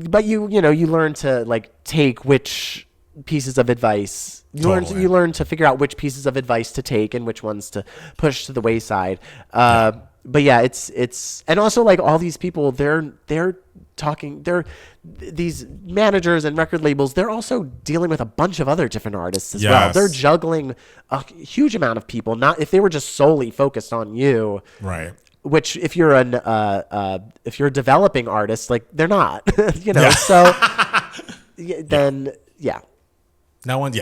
learn to like take which pieces of advice. You learn to figure out which pieces of advice to take and which ones to push to the wayside. But yeah, it's and also like all these people, these managers and record labels, they're also dealing with a bunch of other different artists as well. They're juggling a huge amount of people. Not if they were just solely focused on you,
right?
Which if you're if you're a developing artist, like they're not, So then
no one,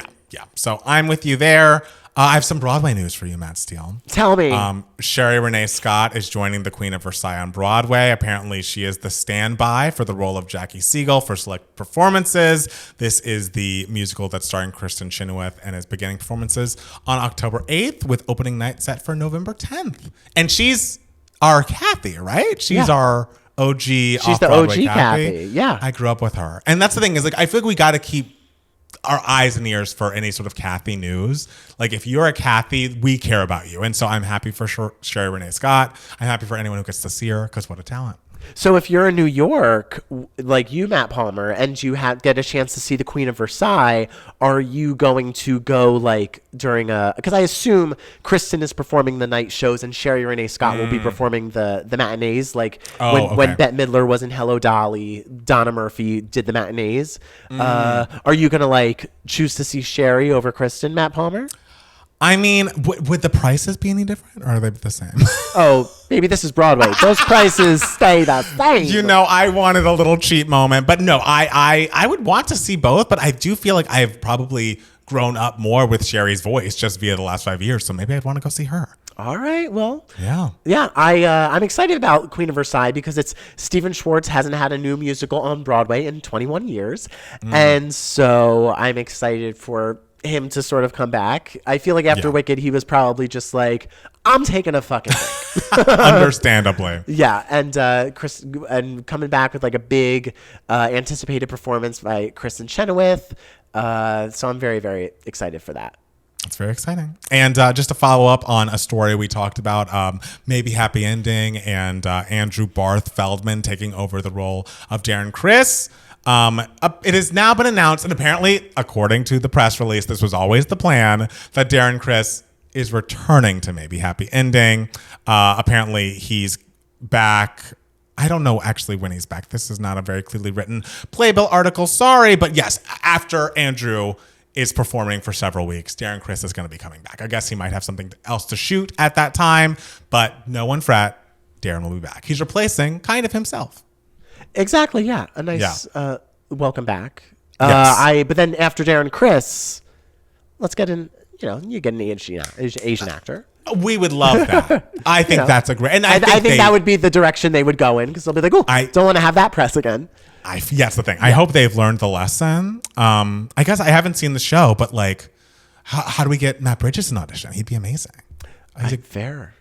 So I'm with you there. I have some Broadway news for you, Matt Steele.
Tell me.
Sherry Renee Scott is joining the Queen of Versailles on Broadway. Apparently, she is the standby for the role of Jackie Siegel for select performances. This is the musical that's starring Kristen Chenoweth and is beginning performances on October 8th with opening night set for November 10th. And she's our Kathy, right? She's our OG.
She's the OG Kathy. Yeah.
I grew up with her. And that's the thing is like, I feel like we got to keep our eyes and ears for any sort of Kathy news. Like if you're a Kathy, we care about you. And so I'm happy for Sherry Renee Scott. I'm happy for anyone who gets to see her because what a talent.
So if you're in New York, like you, Matt Palmer, and you get a chance to see the Queen of Versailles, are you going to go like during because I assume Kristen is performing the night shows and Sherry Renee Scott will be performing the matinees. Like when Bette Midler was in Hello Dolly, Donna Murphy did the matinees. Are you going to like choose to see Sherry over Kristen, Matt Palmer?
I mean, would the prices be any different or are they the same?
Oh, maybe this is Broadway. Those prices stay the same.
I wanted a little cheap moment, but no, I would want to see both, but I do feel like I've probably grown up more with Sherry's voice just via the last 5 years. So maybe I'd want to go see her.
All right. Well,
Yeah.
Yeah, I'm excited about Queen of Versailles because it's Stephen Schwartz hasn't had a new musical on Broadway in 21 years. And so I'm excited for him to sort of come back. I feel like after Wicked, he was probably just like, I'm taking a fucking break.
Understandably.
Yeah, and Chris and coming back with like a big anticipated performance by Kristen Chenoweth. So I'm very, very excited for that.
It's very exciting. And just to follow up on a story we talked about, maybe happy ending, and Andrew Barth Feldman taking over the role of Darren Criss. It has now been announced, and apparently, according to the press release, this was always the plan, that Darren Criss is returning to Maybe Happy Ending. Apparently, he's back. I don't know actually when he's back. This is not a very clearly written Playbill article. Sorry, but yes, after Andrew is performing for several weeks, Darren Criss is going to be coming back. I guess he might have something else to shoot at that time, but no one fret. Darren will be back. He's replacing kind of himself.
Exactly. Yeah. A nice welcome back.
Yes.
But then after Darren Criss, let's get in. You get an Asian actor.
We would love that. I think that's a great. And I think
that would be the direction they would go in because they'll be like, "Oh, I don't want to have that press again."
That's the thing. I hope they've learned the lesson. I guess I haven't seen the show, but like, how do we get Matt Bridges an audition? He'd be amazing.
Fair.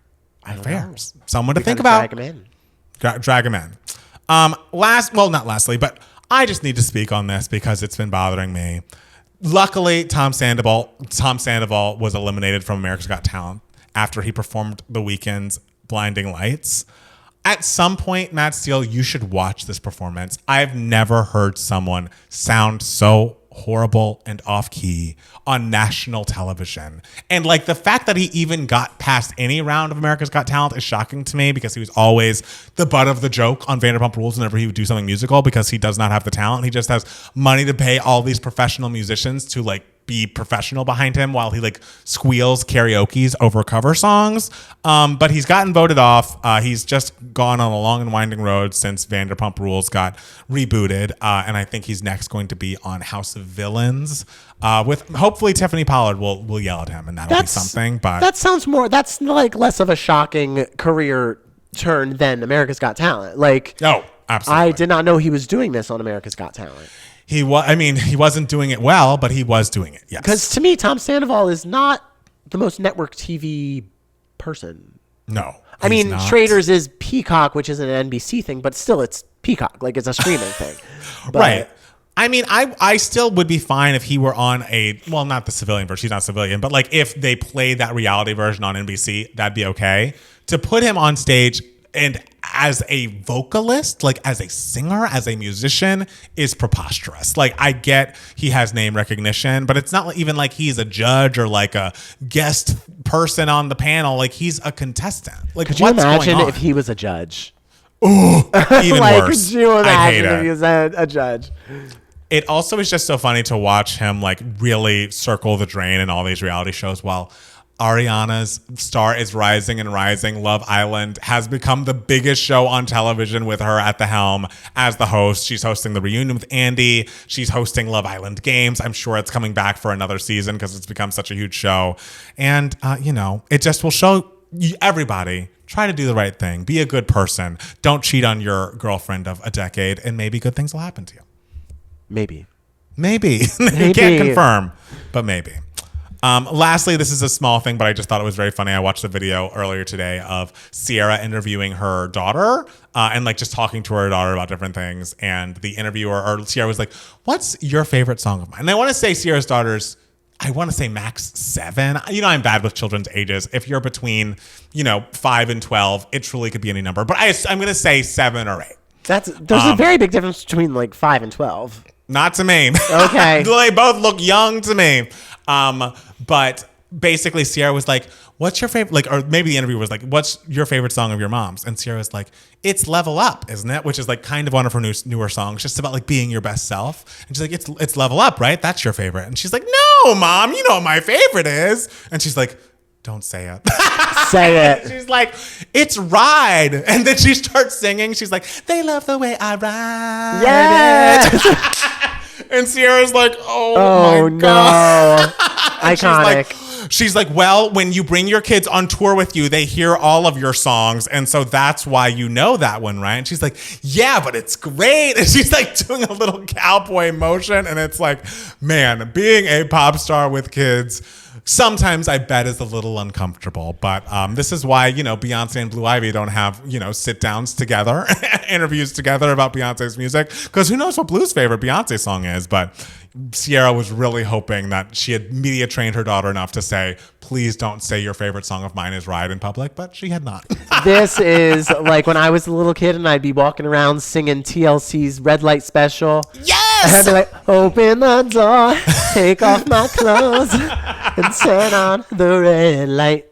Someone to think about.
Drag him in.
Drag him in. Not lastly, but I just need to speak on this because it's been bothering me. Luckily, Tom Sandoval was eliminated from America's Got Talent after he performed The Weeknd's Blinding Lights. At some point, Matt Steele, you should watch this performance. I've never heard someone sound so horrible and off-key on national television. And like the fact that he even got past any round of America's Got Talent is shocking to me because he was always the butt of the joke on Vanderpump Rules whenever he would do something musical because he does not have the talent. He just has money to pay all these professional musicians to like be professional behind him while he like squeals karaoke's over cover songs. But he's gotten voted off. He's just gone on a long and winding road since Vanderpump Rules got rebooted. And I think he's next going to be on House of Villains with hopefully Tiffany Pollard will yell at him and that'll be something. But
that's like less of a shocking career turn than America's Got Talent. Like,
no, absolutely.
I did not know he was doing this on America's Got Talent.
He wasn't doing it well, but he was doing it. Yes.
Because to me, Tom Sandoval is not the most network TV person.
No.
I mean, not. Traders is Peacock, which is an NBC thing, but still it's Peacock. Like it's a streaming thing. But,
right. I mean, I still would be fine if he were on not the civilian version. He's not civilian, but like if they played that reality version on NBC, that'd be okay. To put him on stage and as a vocalist, like as a singer, as a musician, is preposterous. Like I get he has name recognition, but it's not even like he's a judge or like a guest person on the panel. Like he's a contestant. Like
could you imagine if he was a judge?
Ooh, even worse.
Could you imagine if he was a judge?
It also is just so funny to watch him like really circle the drain in all these reality shows while Ariana's star is rising and rising. Love Island has become the biggest show on television with her at the helm as the host. She's hosting the reunion with Andy. She's hosting Love Island Games. I'm sure it's coming back for another season because it's become such a huge show. And, it just will show everybody, try to do the right thing. Be a good person. Don't cheat on your girlfriend of a decade and maybe good things will happen to you.
Maybe.
You can't confirm, but maybe. Lastly, this is a small thing, but I just thought it was very funny. I watched a video earlier today of Sierra interviewing her daughter and like just talking to her daughter about different things. And the interviewer or Sierra was like, "What's your favorite song of mine?" And I want to say Sierra's daughter's, I want to say max 7. I'm bad with children's ages. If you're between, 5 and 12, it truly could be any number. But I'm going to say 7 or 8.
There's a very big difference between like 5 and 12.
Not to me.
Okay.
They both look young to me. But basically Sierra was like, "What's your favorite?" Like, or maybe the interviewer was like, "What's your favorite song of your mom's?" And Sierra was like, "It's Level Up, isn't it?" Which is like kind of one of her newer songs, just about like being your best self. And she's like, "It's Level Up, right? That's your favorite." And she's like, "No, Mom, you know what my favorite is." And she's like, "Don't say it."
Say it.
She's like, "It's Ride." And then she starts singing. She's like, "They love the way I ride."
Yes.
And Sierra's like, oh my God.
No. Iconic.
She's like, well, when you bring your kids on tour with you, they hear all of your songs. And so that's why you know that one, right? And she's like, yeah, but it's great. And she's like doing a little cowboy motion. And it's like, man, being a pop star with kids, sometimes I bet is a little uncomfortable. But this is why, Beyonce and Blue Ivy don't have, sit downs together, interviews together about Beyonce's music. Because who knows what Blue's favorite Beyonce song is. But Sierra was really hoping that she had media trained her daughter enough to say, please don't say your favorite song of mine is Ride in public, but she had not.
This is like when I was a little kid and I'd be walking around singing TLC's Red Light Special.
Yes!
And I'd be like, open the door, take off my clothes, and turn on the red light.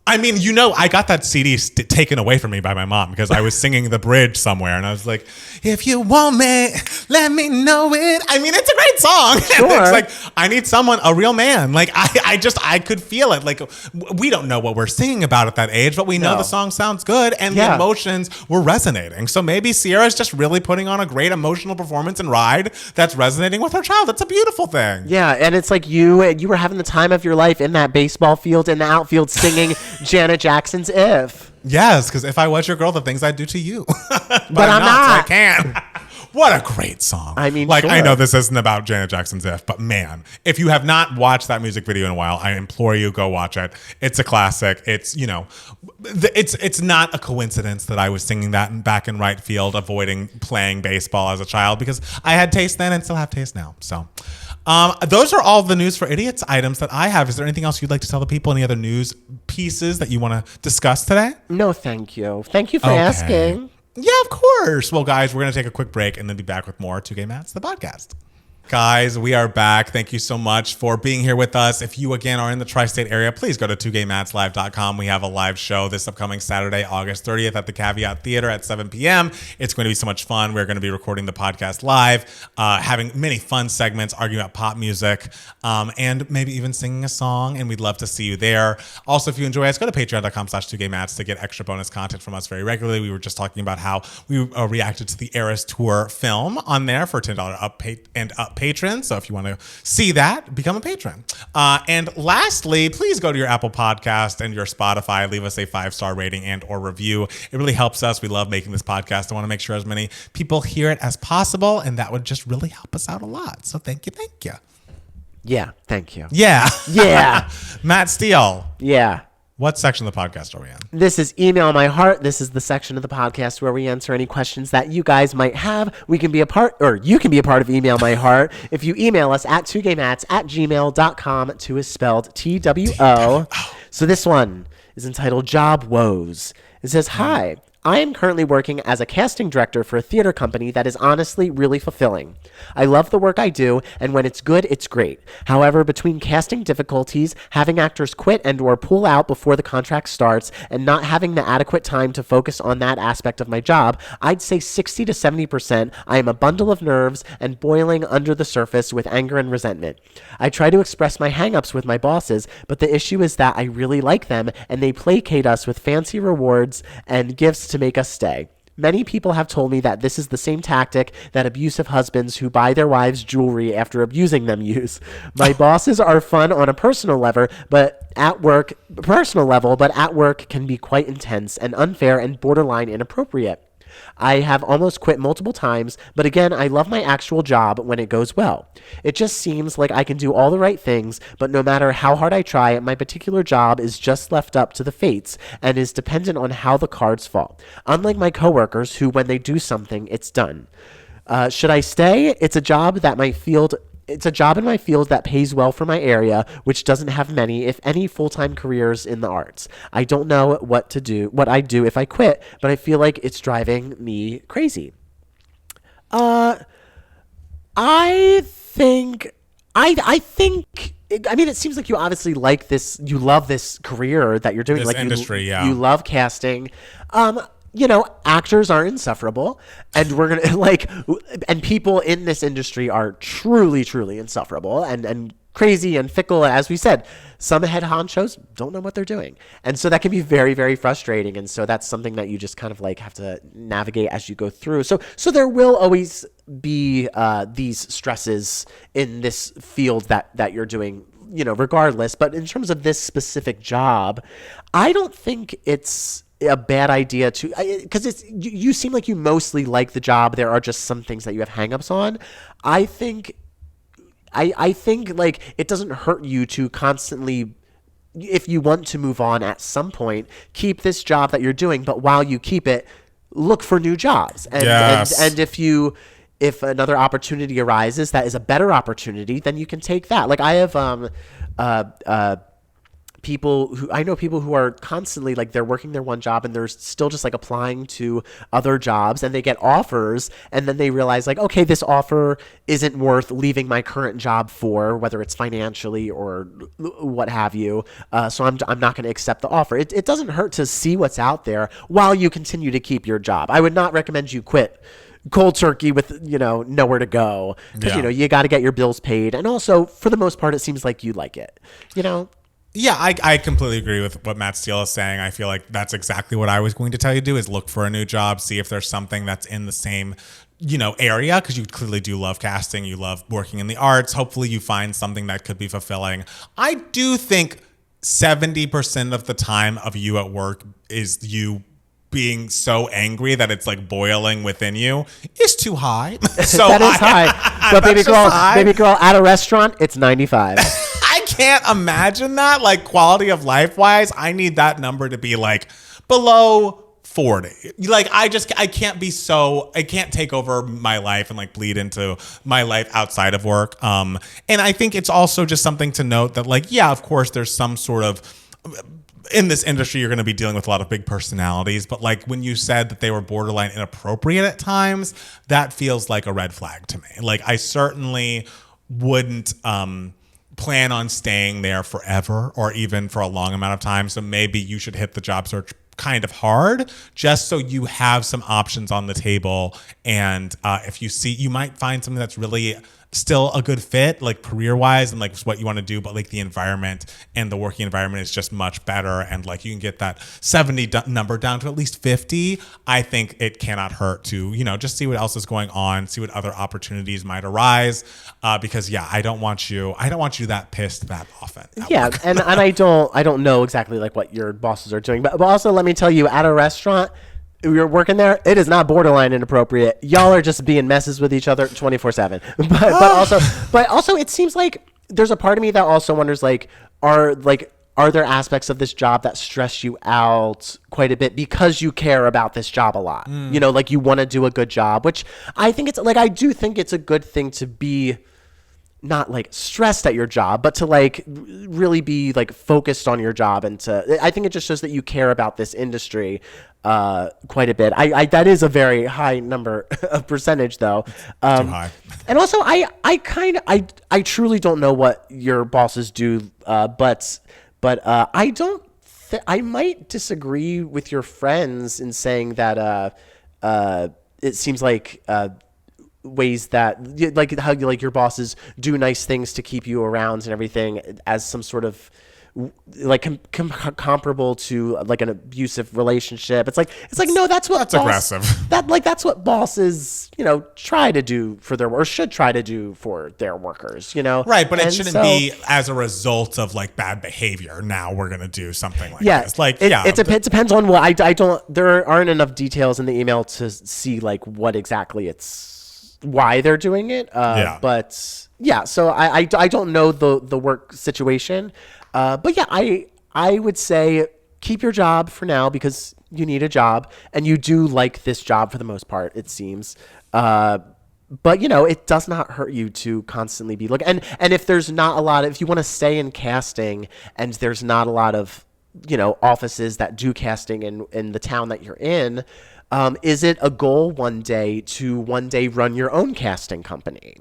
I mean, I got that CD taken away from me by my mom because I was singing the bridge somewhere and I was like, if you want me, let me know it. I mean, it's a great song.
Sure.
It's like, I need a real man. Like, I could feel it. Like, we don't know what we're singing about at that age, but we know the song sounds good and the emotions were resonating. So maybe Sierra's just really putting on a great emotional performance in Ride that's resonating with her child. That's a beautiful thing.
Yeah, and it's like you were having the time of your life in that baseball field, in the outfield, singing Janet Jackson's If.
Yes, because if I was your girl, the things I'd do to you.
but I'm not.
So I can't. What a great song.
I mean,
like,
sure.
I know this isn't about Janet Jackson's If, but man, if you have not watched that music video in a while, I implore you, go watch it. It's a classic. It's, it's not a coincidence that I was singing that back in right field, avoiding playing baseball as a child because I had taste then and still have taste now. So those are all the News for Idiots items that I have. Is there anything else you'd like to tell the people? Any other news pieces that you want to discuss today?
No, thank you. Thank you for asking.
Yeah, of course. Well, guys, we're going to take a quick break and then be back with more 2Gay Mats, the podcast. Guys, we are back. Thank you so much for being here with us. If you, again, are in the tri-state area, please go to 2gaymatslive.com. We have a live show this upcoming Saturday, August 30th at the Caveat Theater at 7 p.m. It's going to be so much fun. We're going to be recording the podcast live, having many fun segments, arguing about pop music, and maybe even singing a song, and we'd love to see you there. Also, if you enjoy us, go to patreon.com/2gaymats to get extra bonus content from us very regularly. We were just talking about how we reacted to the Eras Tour film on there for $10 up patrons. So if you want to see that, become a patron. And lastly, please go to your Apple Podcast and your Spotify. Leave us a 5-star rating and or review. It really helps us. We love making this podcast. I want to make sure as many people hear it as possible, and that would just really help us out a lot. So thank you.
Yeah, thank you.
Yeah. Matt Steele.
Yeah.
What section of the podcast are we in?
This is Email My Heart. This is the section of the podcast where we answer any questions that you guys might have. You can be a part of Email My Heart if you email us at 2gaymats@gmail.com. 2 is spelled TWO. So this one is entitled Job Woes. It says, hi. I am currently working as a casting director for a theater company that is honestly really fulfilling. I love the work I do, and when it's good, it's great. However, between casting difficulties, having actors quit and or pull out before the contract starts, and not having the adequate time to focus on that aspect of my job, I'd say 60 to 70% I am a bundle of nerves and boiling under the surface with anger and resentment. I try to express my hang-ups with my bosses, but the issue is that I really like them, and they placate us with fancy rewards and gifts to make us stay. Many people have told me that this is the same tactic that abusive husbands who buy their wives jewelry after abusing them use. My bosses are fun on a personal level, but at work can be quite intense and unfair and borderline inappropriate. I have almost quit multiple times, but again, I love my actual job when it goes well. It just seems like I can do all the right things, but no matter how hard I try, my particular job is just left up to the fates and is dependent on how the cards fall. Unlike my coworkers who, when they do something, it's done. Should I stay? It's a job in my field that pays well for my area, which doesn't have many, if any, full-time careers in the arts. I don't know what I'd do if I quit, but I feel like it's driving me crazy. I mean, it seems like you obviously like this, you love this career that you're doing.
This
like
industry,
you love casting. Actors are insufferable, and we're gonna and people in this industry are truly, truly insufferable and crazy and fickle. As we said, some head honchos don't know what they're doing, and so that can be very, very frustrating. And so that's something that you just kind of have to navigate as you go through. So there will always be these stresses in this field that you're doing. regardless. But in terms of this specific job, I don't think it's a bad idea to, because you seem like you mostly like the job. There are just some things that you have hangups on. I think like it doesn't hurt you to constantly, if you want to move on at some point, keep this job that you're doing, but while you keep it, look for new jobs. And and if another opportunity arises that is a better opportunity, then you can take that. Like I have people who are constantly like, they're working their one job and they're still just like applying to other jobs, and they get offers, and then they realize like, okay, this offer isn't worth leaving my current job for, whether it's financially or what have you. So I'm not going to accept the offer. It doesn't hurt to see what's out there while you continue to keep your job. I would not recommend you quit cold turkey with, nowhere to go, because, you got to get your bills paid. And also, for the most part, it seems like you like it,
Yeah, I completely agree with what Matt Steele is saying. I feel like that's exactly what I was going to tell you to do, is look for a new job, see if there's something that's in the same, area, because you clearly do love casting. You love working in the arts. Hopefully you find something that could be fulfilling. I do think 70% of the time of you at work is you being so angry that it's like boiling within you is too high. So
that is high. But baby girl, at a restaurant, it's 95.
I can't imagine that. Like, quality of life wise, I need that number to be like below 40. Like, I can't take over my life and like bleed into my life outside of work. And I think it's also just something to note that, like, yeah, of course there's some sort of, in this industry, you're going to be dealing with a lot of big personalities, but like when you said that they were borderline inappropriate at times, that feels like a red flag to me. Like, I certainly wouldn't plan on staying there forever or even for a long amount of time. So maybe you should hit the job search kind of hard, just so you have some options on the table. And if you might find something that's really still a good fit, like career-wise, and like what you want to do, but like the environment and the working environment is just much better, and like you can get that 70 number down to at least 50. I think it cannot hurt to, just see what else is going on, see what other opportunities might arise, because I don't want you that pissed that often.
Yeah, and I don't know exactly like what your bosses are doing, but also let me tell you, at a restaurant, you're working there, it is not borderline inappropriate. Y'all are just being messes with each other 24/7. But also it seems like there's a part of me that also wonders, are there aspects of this job that stress you out quite a bit because you care about this job a lot? Like you want to do a good job, which I think I do think it's a good thing to be not like stressed at your job, but to like really be like focused on your job, and I think it just shows that you care about this industry quite a bit. I that is a very high number of percentage though.
Too high.
And also I truly don't know what your bosses do, but I might disagree with your friends in saying that it seems like ways that like how your bosses do nice things to keep you around and everything as some sort of like comparable to like an abusive relationship. It's like no, that's aggressive. That's what bosses try to do for their, or should try to do for their workers.
Right, but it shouldn't be as a result of like bad behavior. Now we're gonna do something like this. It
depends on what I don't. There aren't enough details in the email to see like what exactly why they're doing it. But yeah, so I don't know the work situation. But yeah, I would say keep your job for now because you need a job and you do like this job for the most part, it seems. But it does not hurt you to constantly be looking. And if there's not a lot of, if you want to stay in casting and there's not a lot of, offices that do casting in the town that you're in, is it a goal one day to run your own casting company?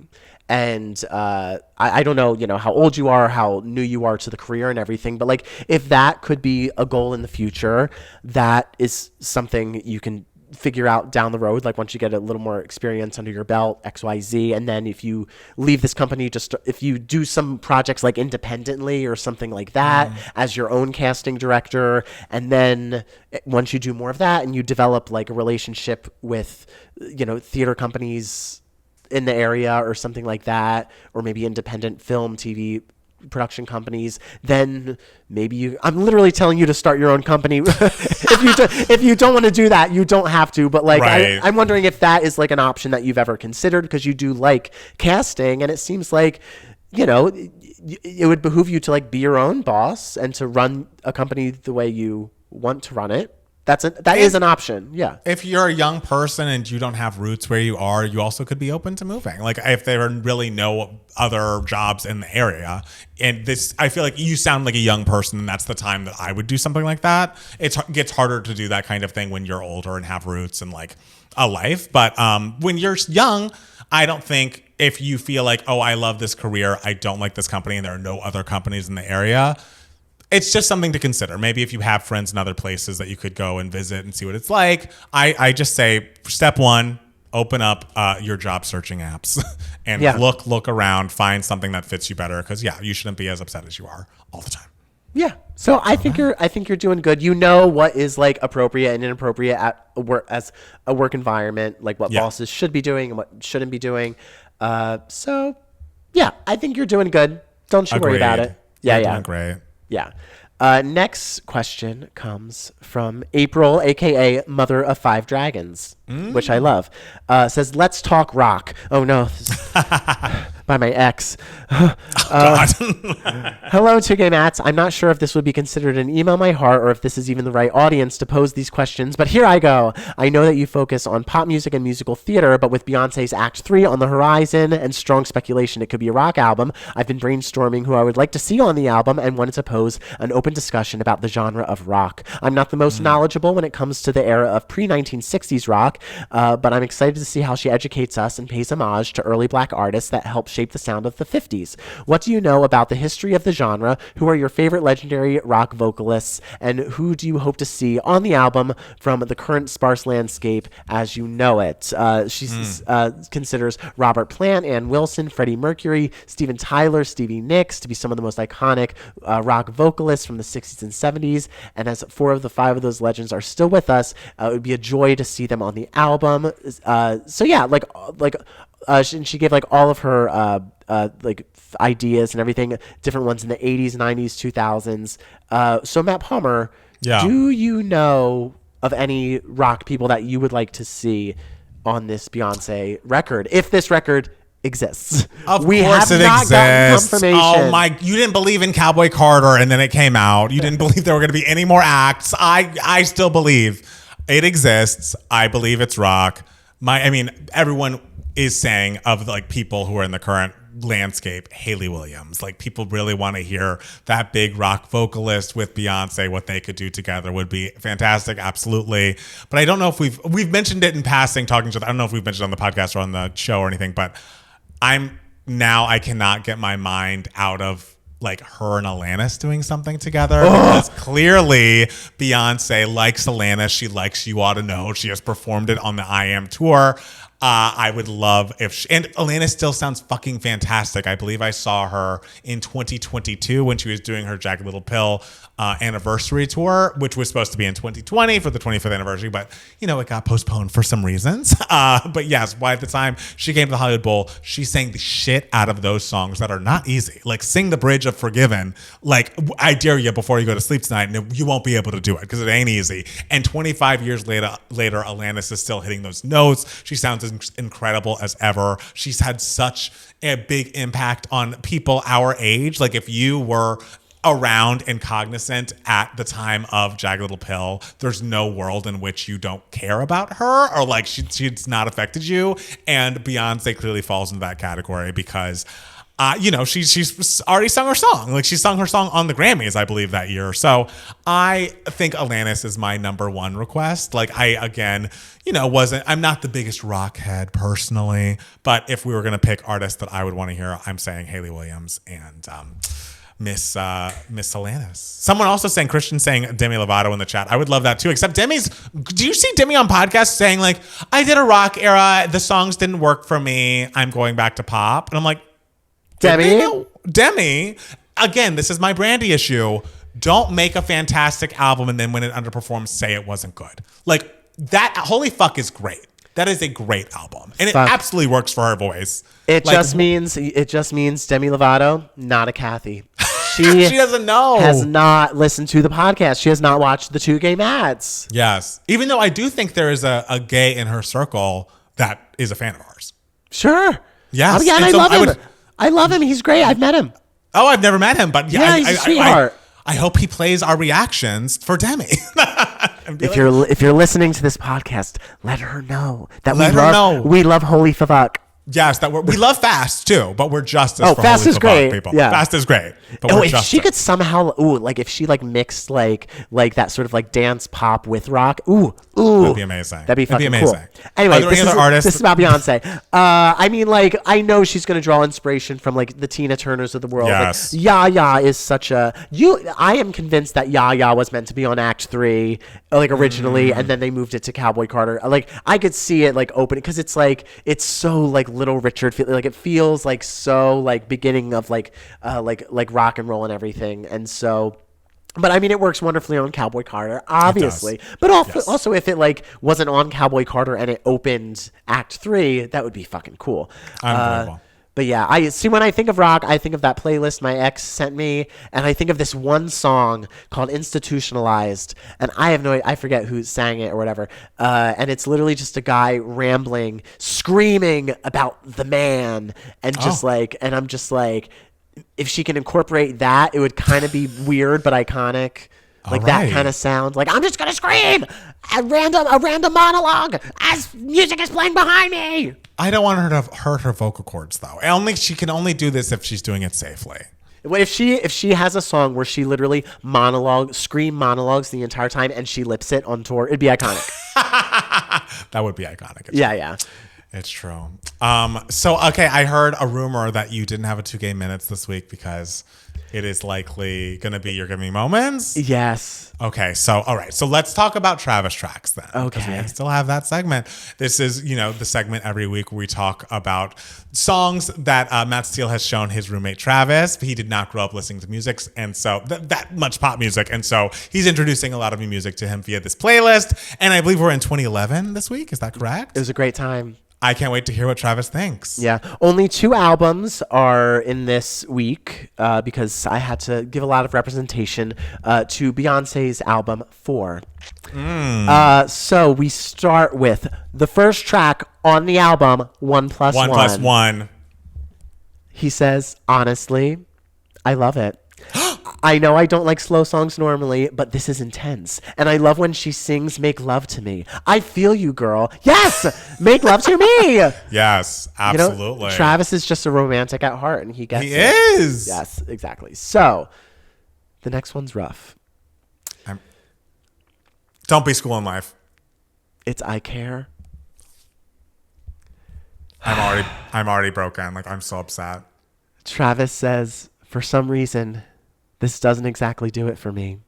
And I don't know, how old you are, how new you are to the career and everything, but like if that could be a goal in the future, that is something you can figure out down the road, like once you get a little more experience under your belt, XYZ. And then if you leave this company, just if you do some projects like independently or something like that as your own casting director, and then once you do more of that and you develop like a relationship with theater companies in the area or something like that, or maybe independent film, TV production companies, then maybe I'm literally telling you to start your own company. If you don't want to do that, you don't have to. But like,
right.
I'm wondering if that is like an option that you've ever considered, because you do like casting, and it seems like, you know, it would behoove you to like be your own boss and to run a company the way you want to run it. That is an option. Yeah.
If you're a young person and you don't have roots where you are, you also could be open to moving. Like if there are really no other jobs in the area, and this, I feel like you sound like a young person, and that's the time that I would do something like that. It gets harder to do that kind of thing when you're older and have roots and like a life. But when you're young, I don't think, if you feel like, oh, I love this career, I don't like this company, and there are no other companies in the area, it's just something to consider. Maybe if you have friends in other places that you could go and visit and see what it's like. I just say, step one, open up your job searching apps and look around, find something that fits you better. Because you shouldn't be as upset as you are all the time.
Yeah. So I think you're doing good. You know what is like appropriate and inappropriate at work, as a work environment, like what bosses should be doing and what shouldn't be doing. So yeah, I think you're doing good. Don't you worry about it.
You're doing great.
Yeah. Next question comes from April, a.k.a. Mother of Five Dragons, which I love. Says, let's talk rock. Oh, no. By my ex. Hello, Two Gay Mats. I'm not sure if this would be considered an email my heart or if this is even the right audience to pose these questions, but here I go. I know that you focus on pop music and musical theater, but with Beyonce's Act 3 on the horizon and strong speculation it could be a rock album, I've been brainstorming who I would like to see on the album and wanted to pose an open discussion about the genre of rock. I'm not the most knowledgeable when it comes to the era of pre-1960s rock, but I'm excited to see how she educates us and pays homage to early black artists that helped shape the sound of the 50s. What do you know about the history of the genre? Who are your favorite legendary rock vocalists? And who do you hope to see on the album from the current sparse landscape as you know it? She considers Robert Plant, Ann Wilson, Freddie Mercury, Steven Tyler, Stevie Nicks to be some of the most iconic rock vocalists from the 60s and 70s. And as 4 of the 5 of those legends are still with us, it would be a joy to see them on the album. She gave like all of her ideas and everything, different ones in the 80s, 90s, 2000s. So Matt Palmer, do you know of any rock people that you would like to see on this Beyonce record, if this record exists?
Of course it exists. Oh my, you didn't believe in Cowboy Carter and then it came out. You didn't believe there were going to be any more acts. I still believe it exists. I believe it's rock. Everyone is saying, of like people who are in the current landscape, Hayley Williams. Like, people really want to hear that big rock vocalist with Beyonce. What they could do together would be fantastic. Absolutely. But I don't know if we've mentioned it in passing, talking to, I don't know if we've mentioned it on the podcast or on the show or anything, but I cannot get my mind out of like her and Alanis doing something together, because clearly Beyonce likes Alanis. She likes You Ought to Know. She has performed it on the I Am tour. I would love and Alanis still sounds fucking fantastic. I believe I saw her in 2022 when she was doing her Jagged Little Pill anniversary tour, which was supposed to be in 2020 for the 25th anniversary, but it got postponed for some reasons. But yes, by the time she came to the Hollywood Bowl, she sang the shit out of those songs that are not easy. Like, sing the bridge of Forgiven. Like, I dare you before you go to sleep tonight, and you won't be able to do it because it ain't easy. And 25 years later, Alanis is still hitting those notes. She sounds as incredible as ever. She's had such a big impact on people our age. Like, if you were around and cognizant at the time of Jagged Little Pill, there's no world in which you don't care about her, or like she's not affected you. And Beyonce clearly falls into that category because she's already sung her song. Like, she sung her song on the Grammys, I believe, that year. So I think Alanis is my number one request. Like, I'm not the biggest rock head personally, but if we were going to pick artists that I would want to hear, I'm saying Hayley Williams and Miss Alanis. Someone also saying, Christian saying Demi Lovato in the chat. I would love that too. Except do you see Demi on podcasts saying like, I did a rock era, the songs didn't work for me, I'm going back to pop? And I'm like, Demi, again, this is my Brandy issue. Don't make a fantastic album and then when it underperforms, say it wasn't good. Like, that Holy Fuck is great. That is a great album. And it absolutely works for her voice.
It just means Demi Lovato, not a Kathy.
She doesn't know.
Has not listened to the podcast. She has not watched the 2 Gay Mads.
Yes. Even though I do think there is a gay in her circle that is a fan of ours.
Sure.
Yes.
Oh, yeah, and I love him. I love him. He's great. I've met him.
Oh, I've never met him, but
yeah, he's a sweetheart.
I hope he plays our reactions for Demi.
If you're listening to this podcast, let her know that we love Holy Fuck.
Yes, that we love Fast too, but we're just as
Fast is great.
People.
Yeah.
Fast is great. But
if she could somehow, if she mixed like that sort of dance pop with rock, that'd
be amazing.
That'd be fucking
amazing.
Cool. Anyway,
this
is about Beyonce. I know she's gonna draw inspiration from the Tina Turners of the world.
Yes.
Yaya is such a I am convinced that Yaya was meant to be on Act 3, originally, and then they moved it to Cowboy Carter. I could see it opening because it's so Little Richard. It feels so beginning of like rock and roll and everything, and so. But I mean, it works wonderfully on Cowboy Carter, obviously. But also, if it wasn't on Cowboy Carter and it opened Act 3, that would be fucking cool.
Unbelievable.
But yeah, I see when I think of rock, I think of that playlist my ex sent me, and I think of this one song called Institutionalized, and I forget who sang it or whatever, and it's literally just a guy rambling, screaming about the man, and and I'm just if she can incorporate that, it would kind of be weird but iconic. That kind of sound. I'm just gonna scream a random monologue as music is playing behind me.
I don't want her to hurt her vocal cords though. She can only do this if she's doing it safely.
If she has a song where she literally scream monologues the entire time and she lips it on tour, it'd be iconic.
That would be iconic.
Yeah.
It's true. I heard a rumor that you didn't have a 2 Gay Minutes this week because it is likely going to be your Give Me Moments.
Yes.
Okay. All right. So let's talk about Travis tracks then.
Okay.
We still have that segment. This is, the segment every week where we talk about songs that Matt Steele has shown his roommate Travis. He did not grow up listening to music, and so that much pop music. And so he's introducing a lot of new music to him via this playlist. And I believe we're in 2011 this week. Is that correct?
It was a great time.
I can't wait to hear what Travis thinks.
Yeah. Only 2 albums are in this week because I had to give a lot of representation to Beyonce's album 4. So we start with the first track on the album, 1+1.
1+1.
He says, honestly, I love it. I know I don't like slow songs normally, but this is intense. And I love when she sings Make Love to Me. I feel you, girl. Yes! Make love to me!
Yes, absolutely.
Travis is just a romantic at heart, and he gets it.
He is!
Yes, exactly. So, the next one's rough.
Don't be School in Life.
It's I Care.
I'm already broken. I'm so upset.
Travis says, for some reason, this doesn't exactly do it for me.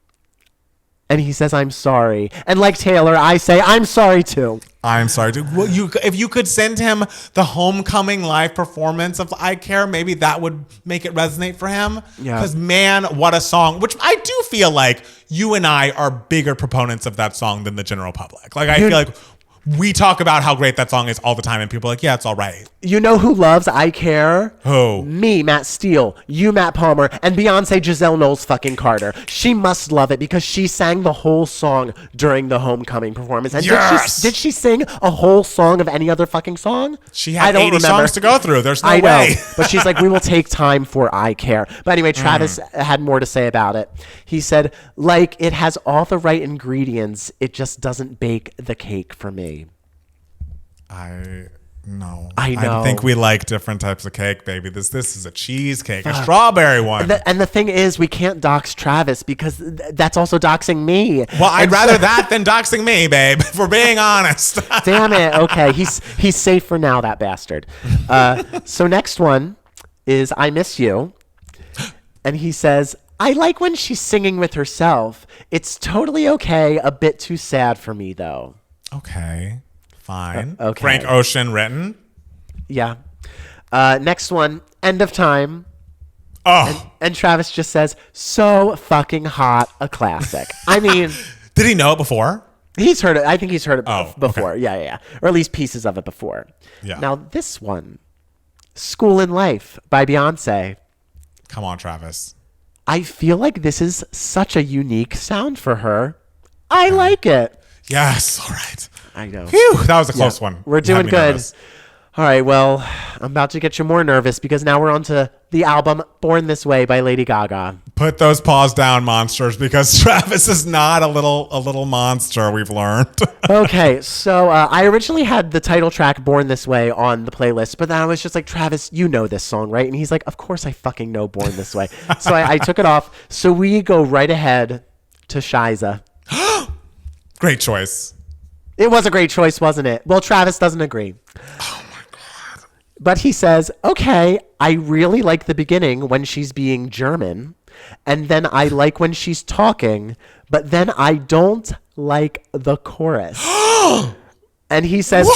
And he says, I'm sorry. And like Taylor, I say, I'm sorry too.
I'm sorry too. Well, if you could send him the homecoming live performance of I Care, maybe that would make it resonate for him.
Yeah.
Because man, what a song. Which I do feel like you and I are bigger proponents of that song than the general public. I feel like we talk about how great that song is all the time, and people are like, yeah, it's all right.
You know who loves I Care?
Who?
Me, Matt Steele. You, Matt Palmer. And Beyonce Giselle Knowles fucking Carter. She must love it because she sang the whole song during the homecoming performance. And did she sing a whole song of any other fucking song?
She had 80 songs to go through. There's no way.
But she's like, we will take time for I Care. But anyway, Travis had more to say about it. He said, it has all the right ingredients. It just doesn't bake the cake for me.
I know.
I
think we like different types of cake, baby. This is a cheesecake, a strawberry one.
And the thing is, we can't dox Travis because that's also doxing me.
Well, I'd rather that than doxing me, babe, if we're being honest.
Damn it. Okay, he's safe for now, that bastard. So next one is I Miss You. And he says, I like when she's singing with herself. It's totally okay. A bit too sad for me, though.
Okay. Fine.
Okay.
Frank Ocean written.
Yeah. Next one, End of Time.
Oh.
And Travis just says, so fucking hot, a classic. I mean.
Did he know it before?
He's heard it. I think he's heard it before.
Okay.
Yeah. Or at least pieces of it before.
Yeah.
Now this one, School in Life by Beyonce.
Come on, Travis.
I feel like this is such a unique sound for her. I like it.
Yes. All right.
I know.
Phew, that was a close one.
We're doing good. Nervous. All right, well, I'm about to get you more nervous because now we're on to the album Born This Way by Lady Gaga.
Put those paws down, monsters, because Travis is not a little monster, we've learned.
Okay, so I originally had the title track Born This Way on the playlist, but then I was just like, Travis, you know this song, right? And he's like, of course I fucking know Born This Way. So I took it off. So we go right ahead to Shiza.
Great choice.
It was a great choice, wasn't it? Well, Travis doesn't agree.
Oh my God.
But he says, okay, I really like the beginning when she's being German. And then I like when she's talking. But then I don't like the chorus. And he says,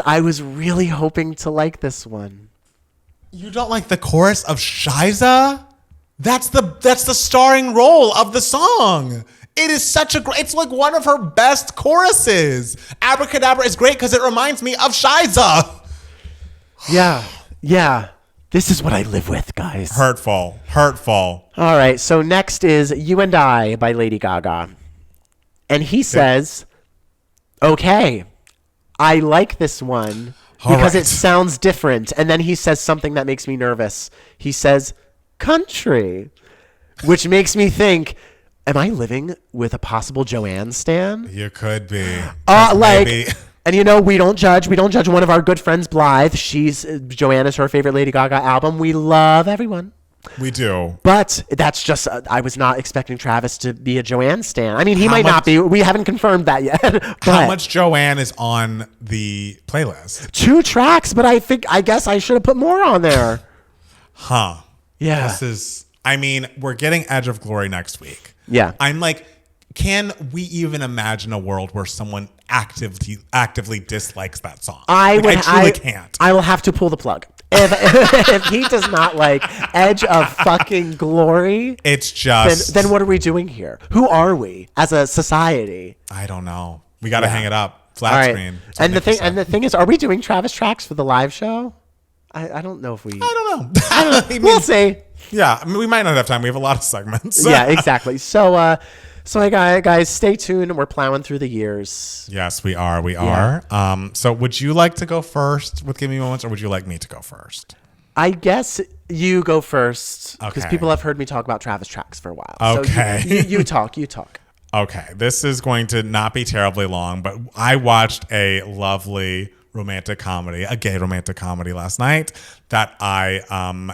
I was really hoping to like this one.
You don't like the chorus of Shiza? That's the starring role of the song. It is such a great, it's like one of her best choruses. Abracadabra is great because it reminds me of Shiza.
Yeah. This is what I live with, guys.
Hurtful.
All right, so next is You and I by Lady Gaga. And he says, okay, I like this one because it sounds different. And then he says something that makes me nervous. He says, country, which makes me think, am I living with a possible Joanne stan?
You could be.
Maybe. And you know, we don't judge. We don't judge one of our good friends, Blythe. Joanne is her favorite Lady Gaga album. We love everyone.
We do.
But that's just, I was not expecting Travis to be a Joanne stan. I mean, he might not be. We haven't confirmed that yet.
How much Joanne is on the playlist?
2 tracks, but I guess I should have put more on there.
Huh.
Yeah.
We're getting Edge of Glory next week.
Yeah.
I'm like, can we even imagine a world where someone actively dislikes that song? I truly can't.
I will have to pull the plug. If he does not like Edge of fucking Glory,
it's just
then what are we doing here? Who are we as a society?
I don't know. We got to hang it up flat screen.
And the thing is, are we doing Travis tracks for the live show? I don't know if we.
I don't know.
We'll see.
Yeah, we might not have time. We have a lot of segments.
Yeah, exactly. So guys, stay tuned. We're plowing through the years.
Yes, we are. We are. So would you like to go first with Give Me Moments, or would you like me to go first?
I guess you go first because
Okay.
people have heard me talk about Travis tracks for a while.
Okay.
So you talk.
Okay. This is going to not be terribly long, but I watched a lovely romantic comedy, a gay romantic comedy last night that I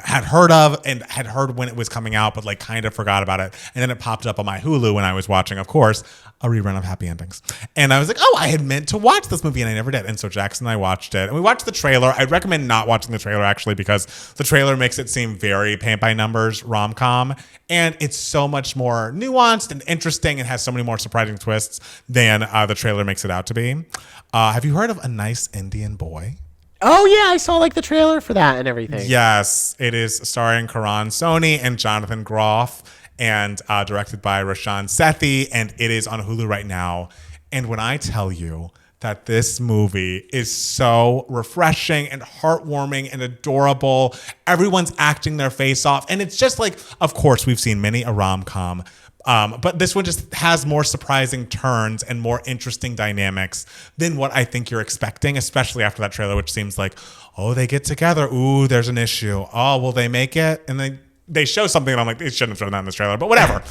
had heard of and had heard when it was coming out, but like kind of forgot about it. And then it popped up on my Hulu when I was watching, of course, a rerun of Happy Endings. And I was like, oh, I had meant to watch this movie and I never did. And so Jackson and I watched it. And we watched the trailer. I'd recommend not watching the trailer actually because the trailer makes it seem very paint by numbers rom-com. And it's so much more nuanced and interesting and has so many more surprising twists than the trailer makes it out to be. Have you heard of A Nice Indian Boy?
Oh, yeah. I saw like the trailer for that and everything.
Yes. It is starring Karan Soni and Jonathan Groff and directed by Rashaan Sethi. And it is on Hulu right now. And when I tell you that this movie is so refreshing and heartwarming and adorable, everyone's acting their face off. And it's just like, of course, we've seen many a rom-com, but this one just has more surprising turns and more interesting dynamics than what I think you're expecting, especially after that trailer, which seems like, oh, they get together. Ooh, there's an issue. Oh, will they make it? And they show something and I'm like, they shouldn't have shown that in this trailer, but whatever.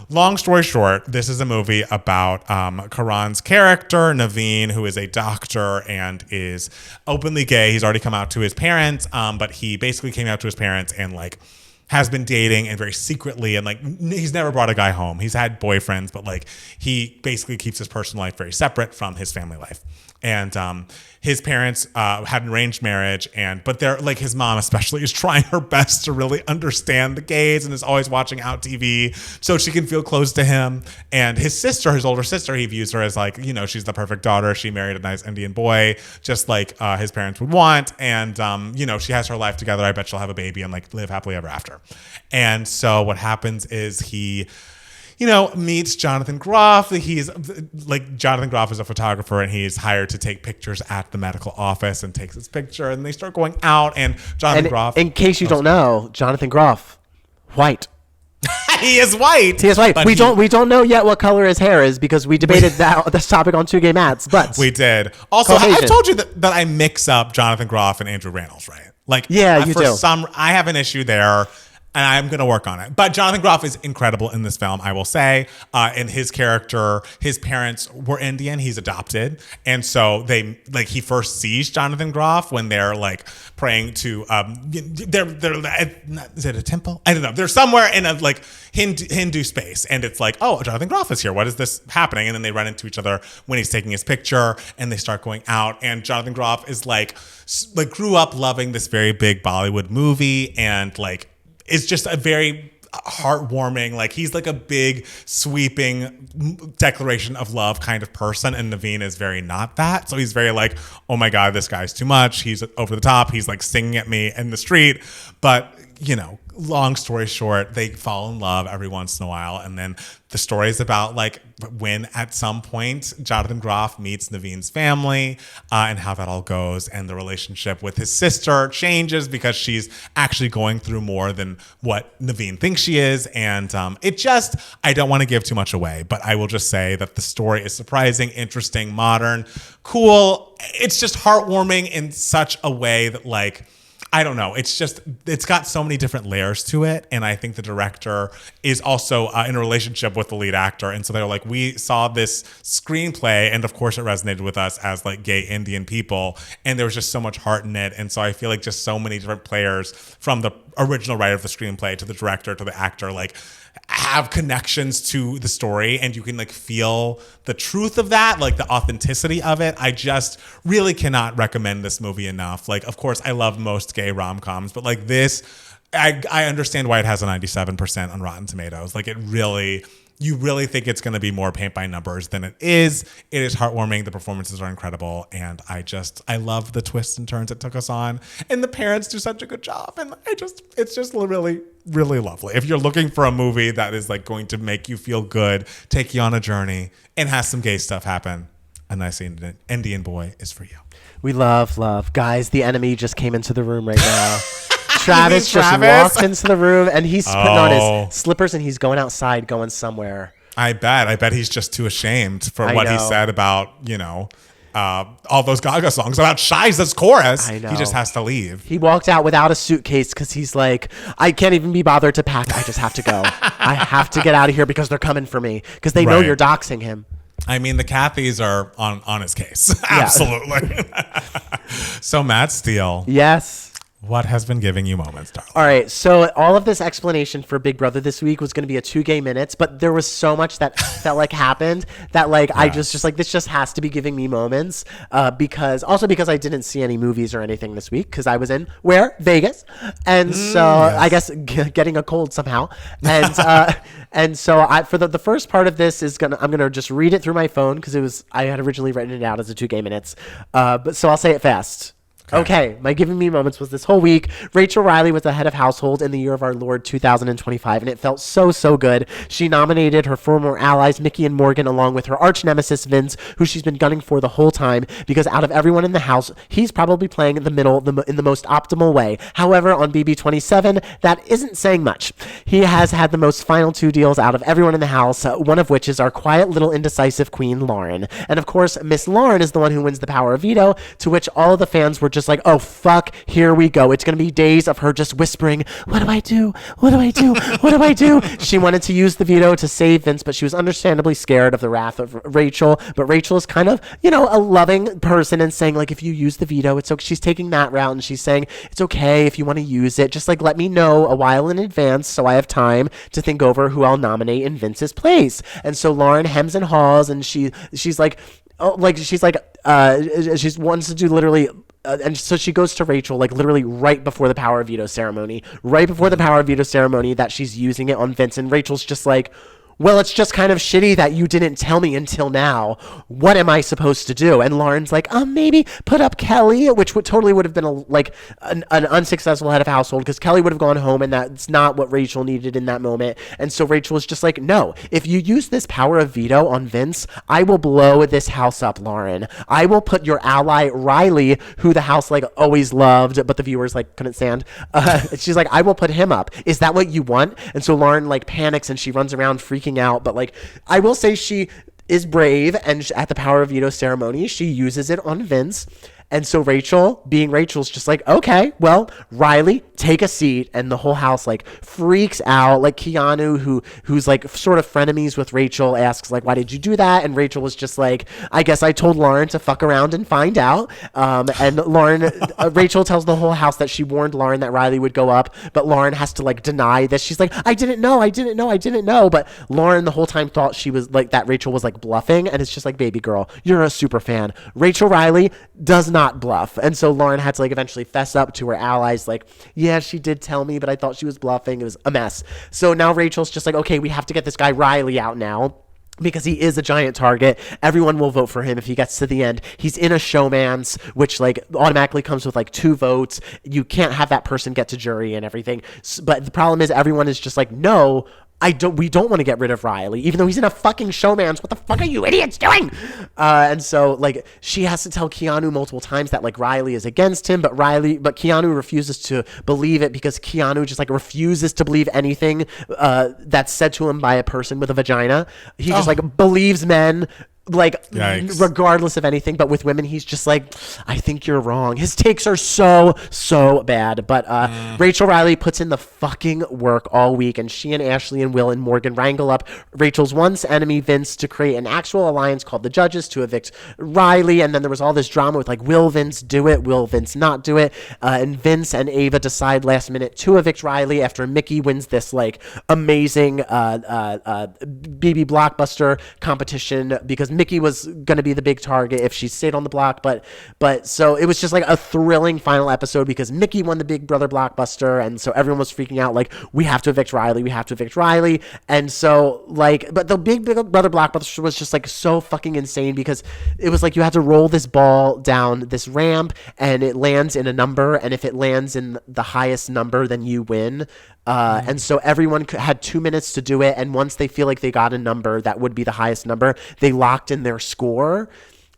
Long story short, this is a movie about Karan's character, Naveen, who is a doctor and is openly gay. He's already come out to his parents, but he basically came out to his parents and like has been dating and very secretly, and like he's never brought a guy home. He's had boyfriends, but like he basically keeps his personal life very separate from his family life. And his parents had an arranged marriage, but they're like, his mom especially is trying her best to really understand the gays and is always watching Out TV so she can feel close to him. And his sister, his older sister, he views her as like, you know, she's the perfect daughter. She married a nice Indian boy, just like his parents would want. And, you know, she has her life together. I bet she'll have a baby and like live happily ever after. And so what happens is he, you know, meets Jonathan Groff. He's like, Jonathan Groff is a photographer and he's hired to take pictures at the medical office and takes his picture and they start going out and Jonathan Groff.
In case you don't know, Jonathan Groff, white.
He is white.
He is white. We don't know yet what color his hair is because we debated this topic on 2 Gay Mats. But
we did. Also, I've told you that I mix up Jonathan Groff and Andrew Rannells, right? Like,
yeah, you do.
I have an issue there. And I'm going to work on it. But Jonathan Groff is incredible in this film, I will say. And his character, his parents were Indian. He's adopted. And so he first sees Jonathan Groff when they're like praying to, is it a temple? I don't know. They're somewhere in a like Hindu space. And it's like, oh, Jonathan Groff is here. What is this happening? And then they run into each other when he's taking his picture and they start going out. And Jonathan Groff is like grew up loving this very big Bollywood movie and like, it's just a very heartwarming, like he's like a big sweeping declaration of love kind of person. And Naveen is very not that. So he's very like, oh my God, this guy's too much. He's over the top. He's like singing at me in the street. But, you know, long story short, they fall in love every once in a while. And then the story is about like when at some point Jonathan Groff meets Naveen's family and how that all goes. And the relationship with his sister changes because she's actually going through more than what Naveen thinks she is. And I don't want to give too much away, but I will just say that the story is surprising, interesting, modern, cool. It's just heartwarming in such a way that like, I don't know. It's got so many different layers to it. And I think the director is also in a relationship with the lead actor. And so they're like, we saw this screenplay and of course it resonated with us as like gay Indian people. And there was just so much heart in it. And so I feel like just so many different players from the original writer of the screenplay to the director to the actor, like have connections to the story and you can like feel the truth of that, like the authenticity of it. I just really cannot recommend this movie enough. Like, of course, I love most gay rom-coms, but like this, I understand why it has a 97% on Rotten Tomatoes. Like you really think it's going to be more paint by numbers than it is. It is heartwarming. The performances are incredible. And I love the twists and turns it took us on. And the parents do such a good job. And it's just really, really lovely. If you're looking for a movie that is like going to make you feel good, take you on a journey, and has some gay stuff happen, A Nice Indian Boy is for you.
We love. Guys, the enemy just came into the room right now. Travis just walked into the room and he's putting on his slippers and he's going outside, going somewhere.
I bet he's just too ashamed for what he said about, you know, all those Gaga songs about Shiza's chorus.
I know.
He just has to leave.
He walked out without a suitcase because he's like, I can't even be bothered to pack. I just have to go. I have to get out of here because they're coming for me because they know you're doxing him.
I mean, the Cathys are on his case. Absolutely. So Matt Steele.
Yes.
What has been giving you moments, darling?
All right. So all of this explanation for Big Brother this week was going to be a 2 gay minutes, but there was so much that felt like happened that like I just like this just has to be giving me moments because I didn't see any movies or anything this week because I was in Vegas, and so I guess getting a cold somehow, and and so for the first part of this I'm gonna just read it through my phone because I had originally written it out as a 2 gay minutes, but so I'll say it fast. Okay, my giving me moments was this whole week. Rachel Riley was the head of household in the year of our Lord 2025, and it felt so good. She nominated her former allies, Mickey and Morgan, along with her arch nemesis, Vince, who she's been gunning for the whole time, because out of everyone in the house, he's probably playing in the middle in the most optimal way. However, on BB27, that isn't saying much. He has had the most final 2 deals out of everyone in the house, one of which is our quiet little indecisive queen, Lauren. And of course, Miss Lauren is the one who wins the power of veto, to which all the fans were just like, oh fuck, here we go. It's gonna be days of her just whispering, what do I do? What do I do? What do I do? She wanted to use the veto to save Vince, but she was understandably scared of the wrath of Rachel. But Rachel is kind of, you know, a loving person and saying like, if you use the veto, it's okay. She's taking that route and she's saying, it's okay if you want to use it. Just like, let me know a while in advance so I have time to think over who I'll nominate in Vince's place. And so Lauren hems and haws and she's like, she wants to do literally. And so she goes to Rachel, like literally right before the power of veto ceremony, that she's using it on Vince. And Rachel's just like, well, it's just kind of shitty that you didn't tell me until now. What am I supposed to do? And Lauren's like, maybe put up Kelly, which totally would have been an unsuccessful head of household because Kelly would have gone home, and that's not what Rachel needed in that moment. And so Rachel was just like, no, if you use this power of veto on Vince, I will blow this house up, Lauren. I will put your ally Riley, who the house like always loved, but the viewers like couldn't stand. She's like, I will put him up. Is that what you want? And so Lauren like panics and she runs around freaking out, but like I will say she is brave, and at the power of veto ceremony she uses it on Vince. And so Rachel, being Rachel's just like, okay, well, Riley, take a seat. And the whole house like freaks out. Like Keanu, who's like sort of frenemies with Rachel, asks like, why did you do that? And Rachel was just like, I guess I told Lauren to fuck around and find out. And Lauren, Rachel tells the whole house that she warned Lauren that Riley would go up, but Lauren has to like deny this. She's like, I didn't know. But Lauren the whole time thought she was like that Rachel was like bluffing. And it's just like, baby girl, you're a super fan. Rachel Riley does not bluff. And so Lauren had to like eventually fess up to her allies like, yeah, she did tell me, but I thought she was bluffing. It was a mess. So now Rachel's just like, okay, we have to get this guy Riley out now, because he is a giant target. Everyone will vote for him if he gets to the end. He's in a showmance, which like automatically comes with like 2 votes. You can't have that person get to jury and everything. But the problem is everyone is just like, no, we don't want to get rid of Riley, even though he's in a fucking showmance. What the fuck are you idiots doing? And so like she has to tell Keanu multiple times that like Riley is against him, but Keanu refuses to believe it because Keanu just like refuses to believe anything that's said to him by a person with a vagina. He just like believes men, like
Yikes.
Regardless of anything. But with women he's just like, I think you're wrong. His takes are so bad. But Rachel Riley puts in the fucking work all week, and she and Ashley and Will and Morgan wrangle up Rachel's once enemy Vince to create an actual alliance called the Judges to evict Riley. And then there was all this drama with like, will Vince do it, will Vince not do it? And Vince and Ava decide last minute to evict Riley after Mickey wins this like amazing BB Blockbuster competition, because Mickey was going to be the big target if she stayed on the block. But so it was just like a thrilling final episode because Mickey won the Big Brother Blockbuster, and so everyone was freaking out like, we have to evict Riley. And so like, but the Big Brother Blockbuster was just like so fucking insane because it was like you had to roll this ball down this ramp and it lands in a number, and if it lands in the highest number then you win. And so everyone had 2 minutes to do it, and once they feel like they got a number that would be the highest number, they locked in their score.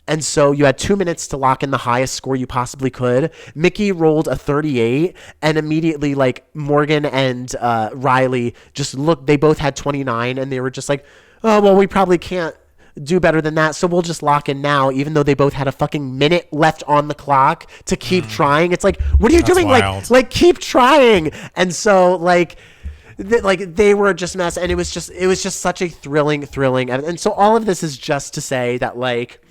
And so you had 2 minutes to lock in the highest score you possibly could. Mickey rolled a 38, and immediately like Morgan and Riley just looked, they both had 29, and they were just like, oh, well, we probably can't do better than that, so we'll just lock in now, even though they both had a fucking minute left on the clock to keep trying. It's like, what are you doing?
Wild.
Like keep trying. And so like they were just a mess, and it was just such a thrilling. And so all of this is just to say that like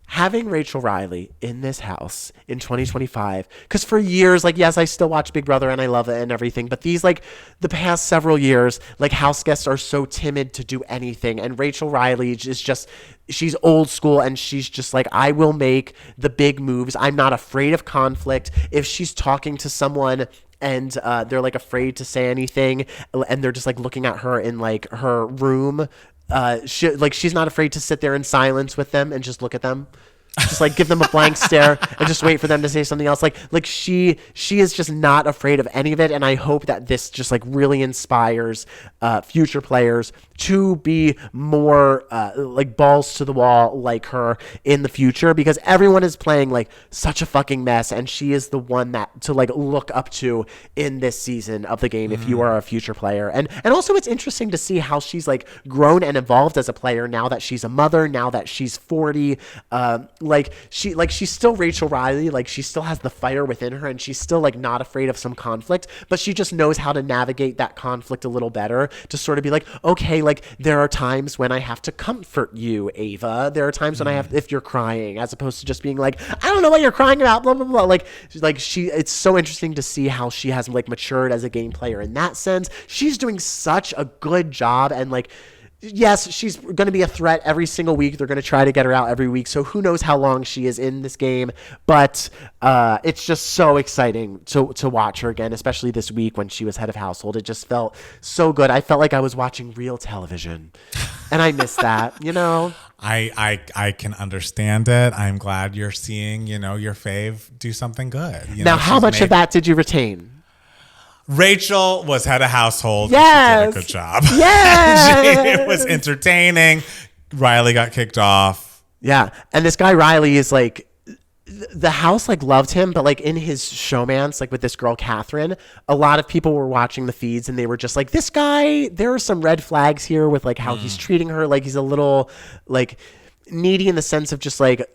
having Rachel Riley in this house in 2025, because for years, like, yes, I still watch Big Brother and I love it and everything, but these, like, the past several years, like, house guests are so timid to do anything, and Rachel Riley is just, she's old school, and she's just like, I will make the big moves. I'm not afraid of conflict. If she's talking to someone and they're, like, afraid to say anything, and they're just, like, looking at her in, like, her room, she's not afraid to sit there in silence with them and just look at them, just like give them a blank stare and just wait for them to say something else. Like she is just not afraid of any of it. And I hope that this just like really inspires future players to be more like balls to the wall like her in the future, because everyone is playing like such a fucking mess, and she is the one that to like look up to in this season of the game if you are a future player. And also it's interesting to see how she's like grown and evolved as a player now that she's a mother, now that she's 40. She's still Rachel Riley, like she still has the fire within her, and she's still like not afraid of some conflict, but she just knows how to navigate that conflict a little better to sort of be like, okay, like there are times when I have to comfort you, Ava. There are times when I have, if you're crying, as opposed to just being like, I don't know what you're crying about, blah, blah, blah. Like it's so interesting to see how she has like matured as a game player in that sense. She's doing such a good job, and like, yes, she's going to be a threat every single week. They're going to try to get her out every week. So who knows how long she is in this game. But it's just so exciting to watch her again, especially this week when she was head of household. It just felt so good. I felt like I was watching real television. And I miss that, you know?
I can understand it. I'm glad you're seeing, you know, your fave do something good.
Now, how much of that did you retain?
Rachel was head of household.
Yes.
She did a good job.
Yes.
It was entertaining. Riley got kicked off.
Yeah. And this guy, Riley, is like, the house like loved him, but like in his showmance, like with this girl, Catherine, a lot of people were watching the feeds and they were just like, this guy, there are some red flags here with like how he's treating her. Like he's a little like needy in the sense of just like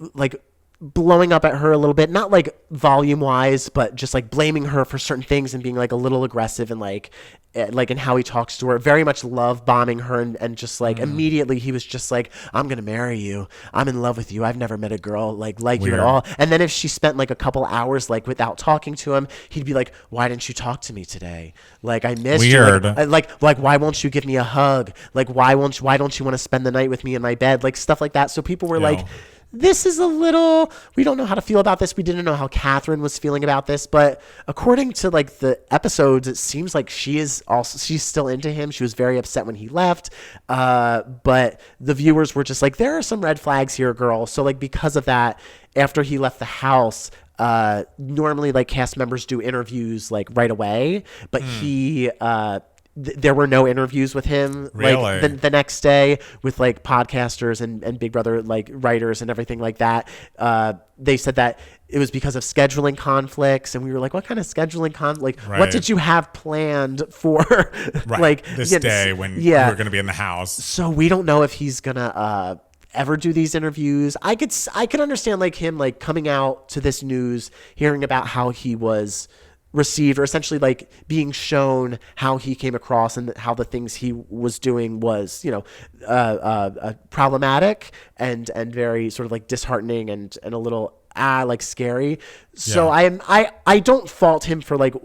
blowing up at her a little bit, not like volume wise, but just like blaming her for certain things and being like a little aggressive and like in how he talks to her, very much love bombing her and just like immediately he was just like, I'm gonna marry you, I'm in love with you, I've never met a girl like you at all. And then if she spent like a couple hours like without talking to him, he'd be like, why didn't you talk to me today? Like I missed you. Like why won't you give me a hug? Like why don't you want to spend the night with me in my bed? Like stuff like that. So people were like, this is a little, we don't know how to feel about this. We didn't know how Catherine was feeling about this, but according to like the episodes, it seems like she's still into him. She was very upset when he left. But the viewers were just like, there are some red flags here, girl. So like, because of that, after he left the house, normally like cast members do interviews like right away, but he, there were no interviews with him like the next day with like podcasters and Big Brother like writers and everything like that. They said that it was because of scheduling conflicts, and we were like, what kind of scheduling conflict? Like, what did you have planned for like
this day when you were going to be in the house? So
we don't know if he's gonna ever do these interviews. I could understand like him like coming out to this news, hearing about how he was received, or essentially like being shown how he came across and how the things he was doing was, you know, problematic and very sort of like disheartening and a little like scary. So I don't fault him for like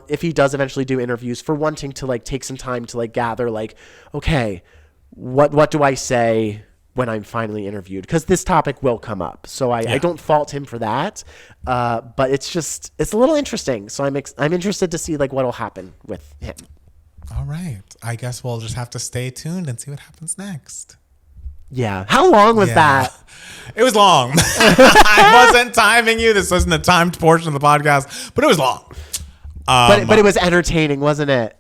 if he does eventually do interviews, for wanting to like take some time to like gather like, okay, what do I say when I'm finally interviewed, because this topic will come up. So I don't fault him for that. But it's a little interesting. So I'm interested to see like what'll happen with him.
All right. I guess we'll just have to stay tuned and see what happens next.
Yeah. How long was that?
It was long. I wasn't timing you. This wasn't a timed portion of the podcast, but it was long.
But it was entertaining, wasn't it?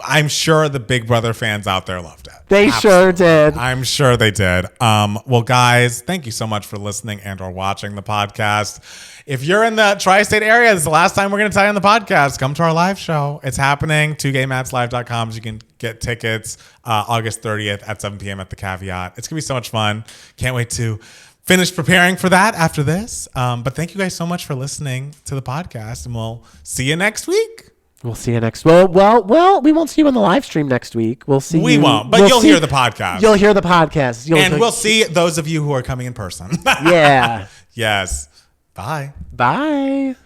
I'm sure the Big Brother fans out there loved it.
They sure did.
I'm sure they did. Well, guys, thank you so much for listening and or watching the podcast. If you're in the tri-state area, this is the last time we're going to tell you on the podcast. Come to our live show. It's happening. 2GayMatsLive.com. You can get tickets August 30th at 7 p.m. at the Caveat. It's going to be so much fun. Can't wait to finish preparing for that after this. But thank you guys so much for listening to the podcast, and we'll see you next week.
We'll see you next. Well, we won't see you on the live stream next week. We'll see.
We won't, but you'll hear the podcast.
You'll hear the podcast.
We'll see those of you who are coming in person.
Yeah.
Yes. Bye.
Bye.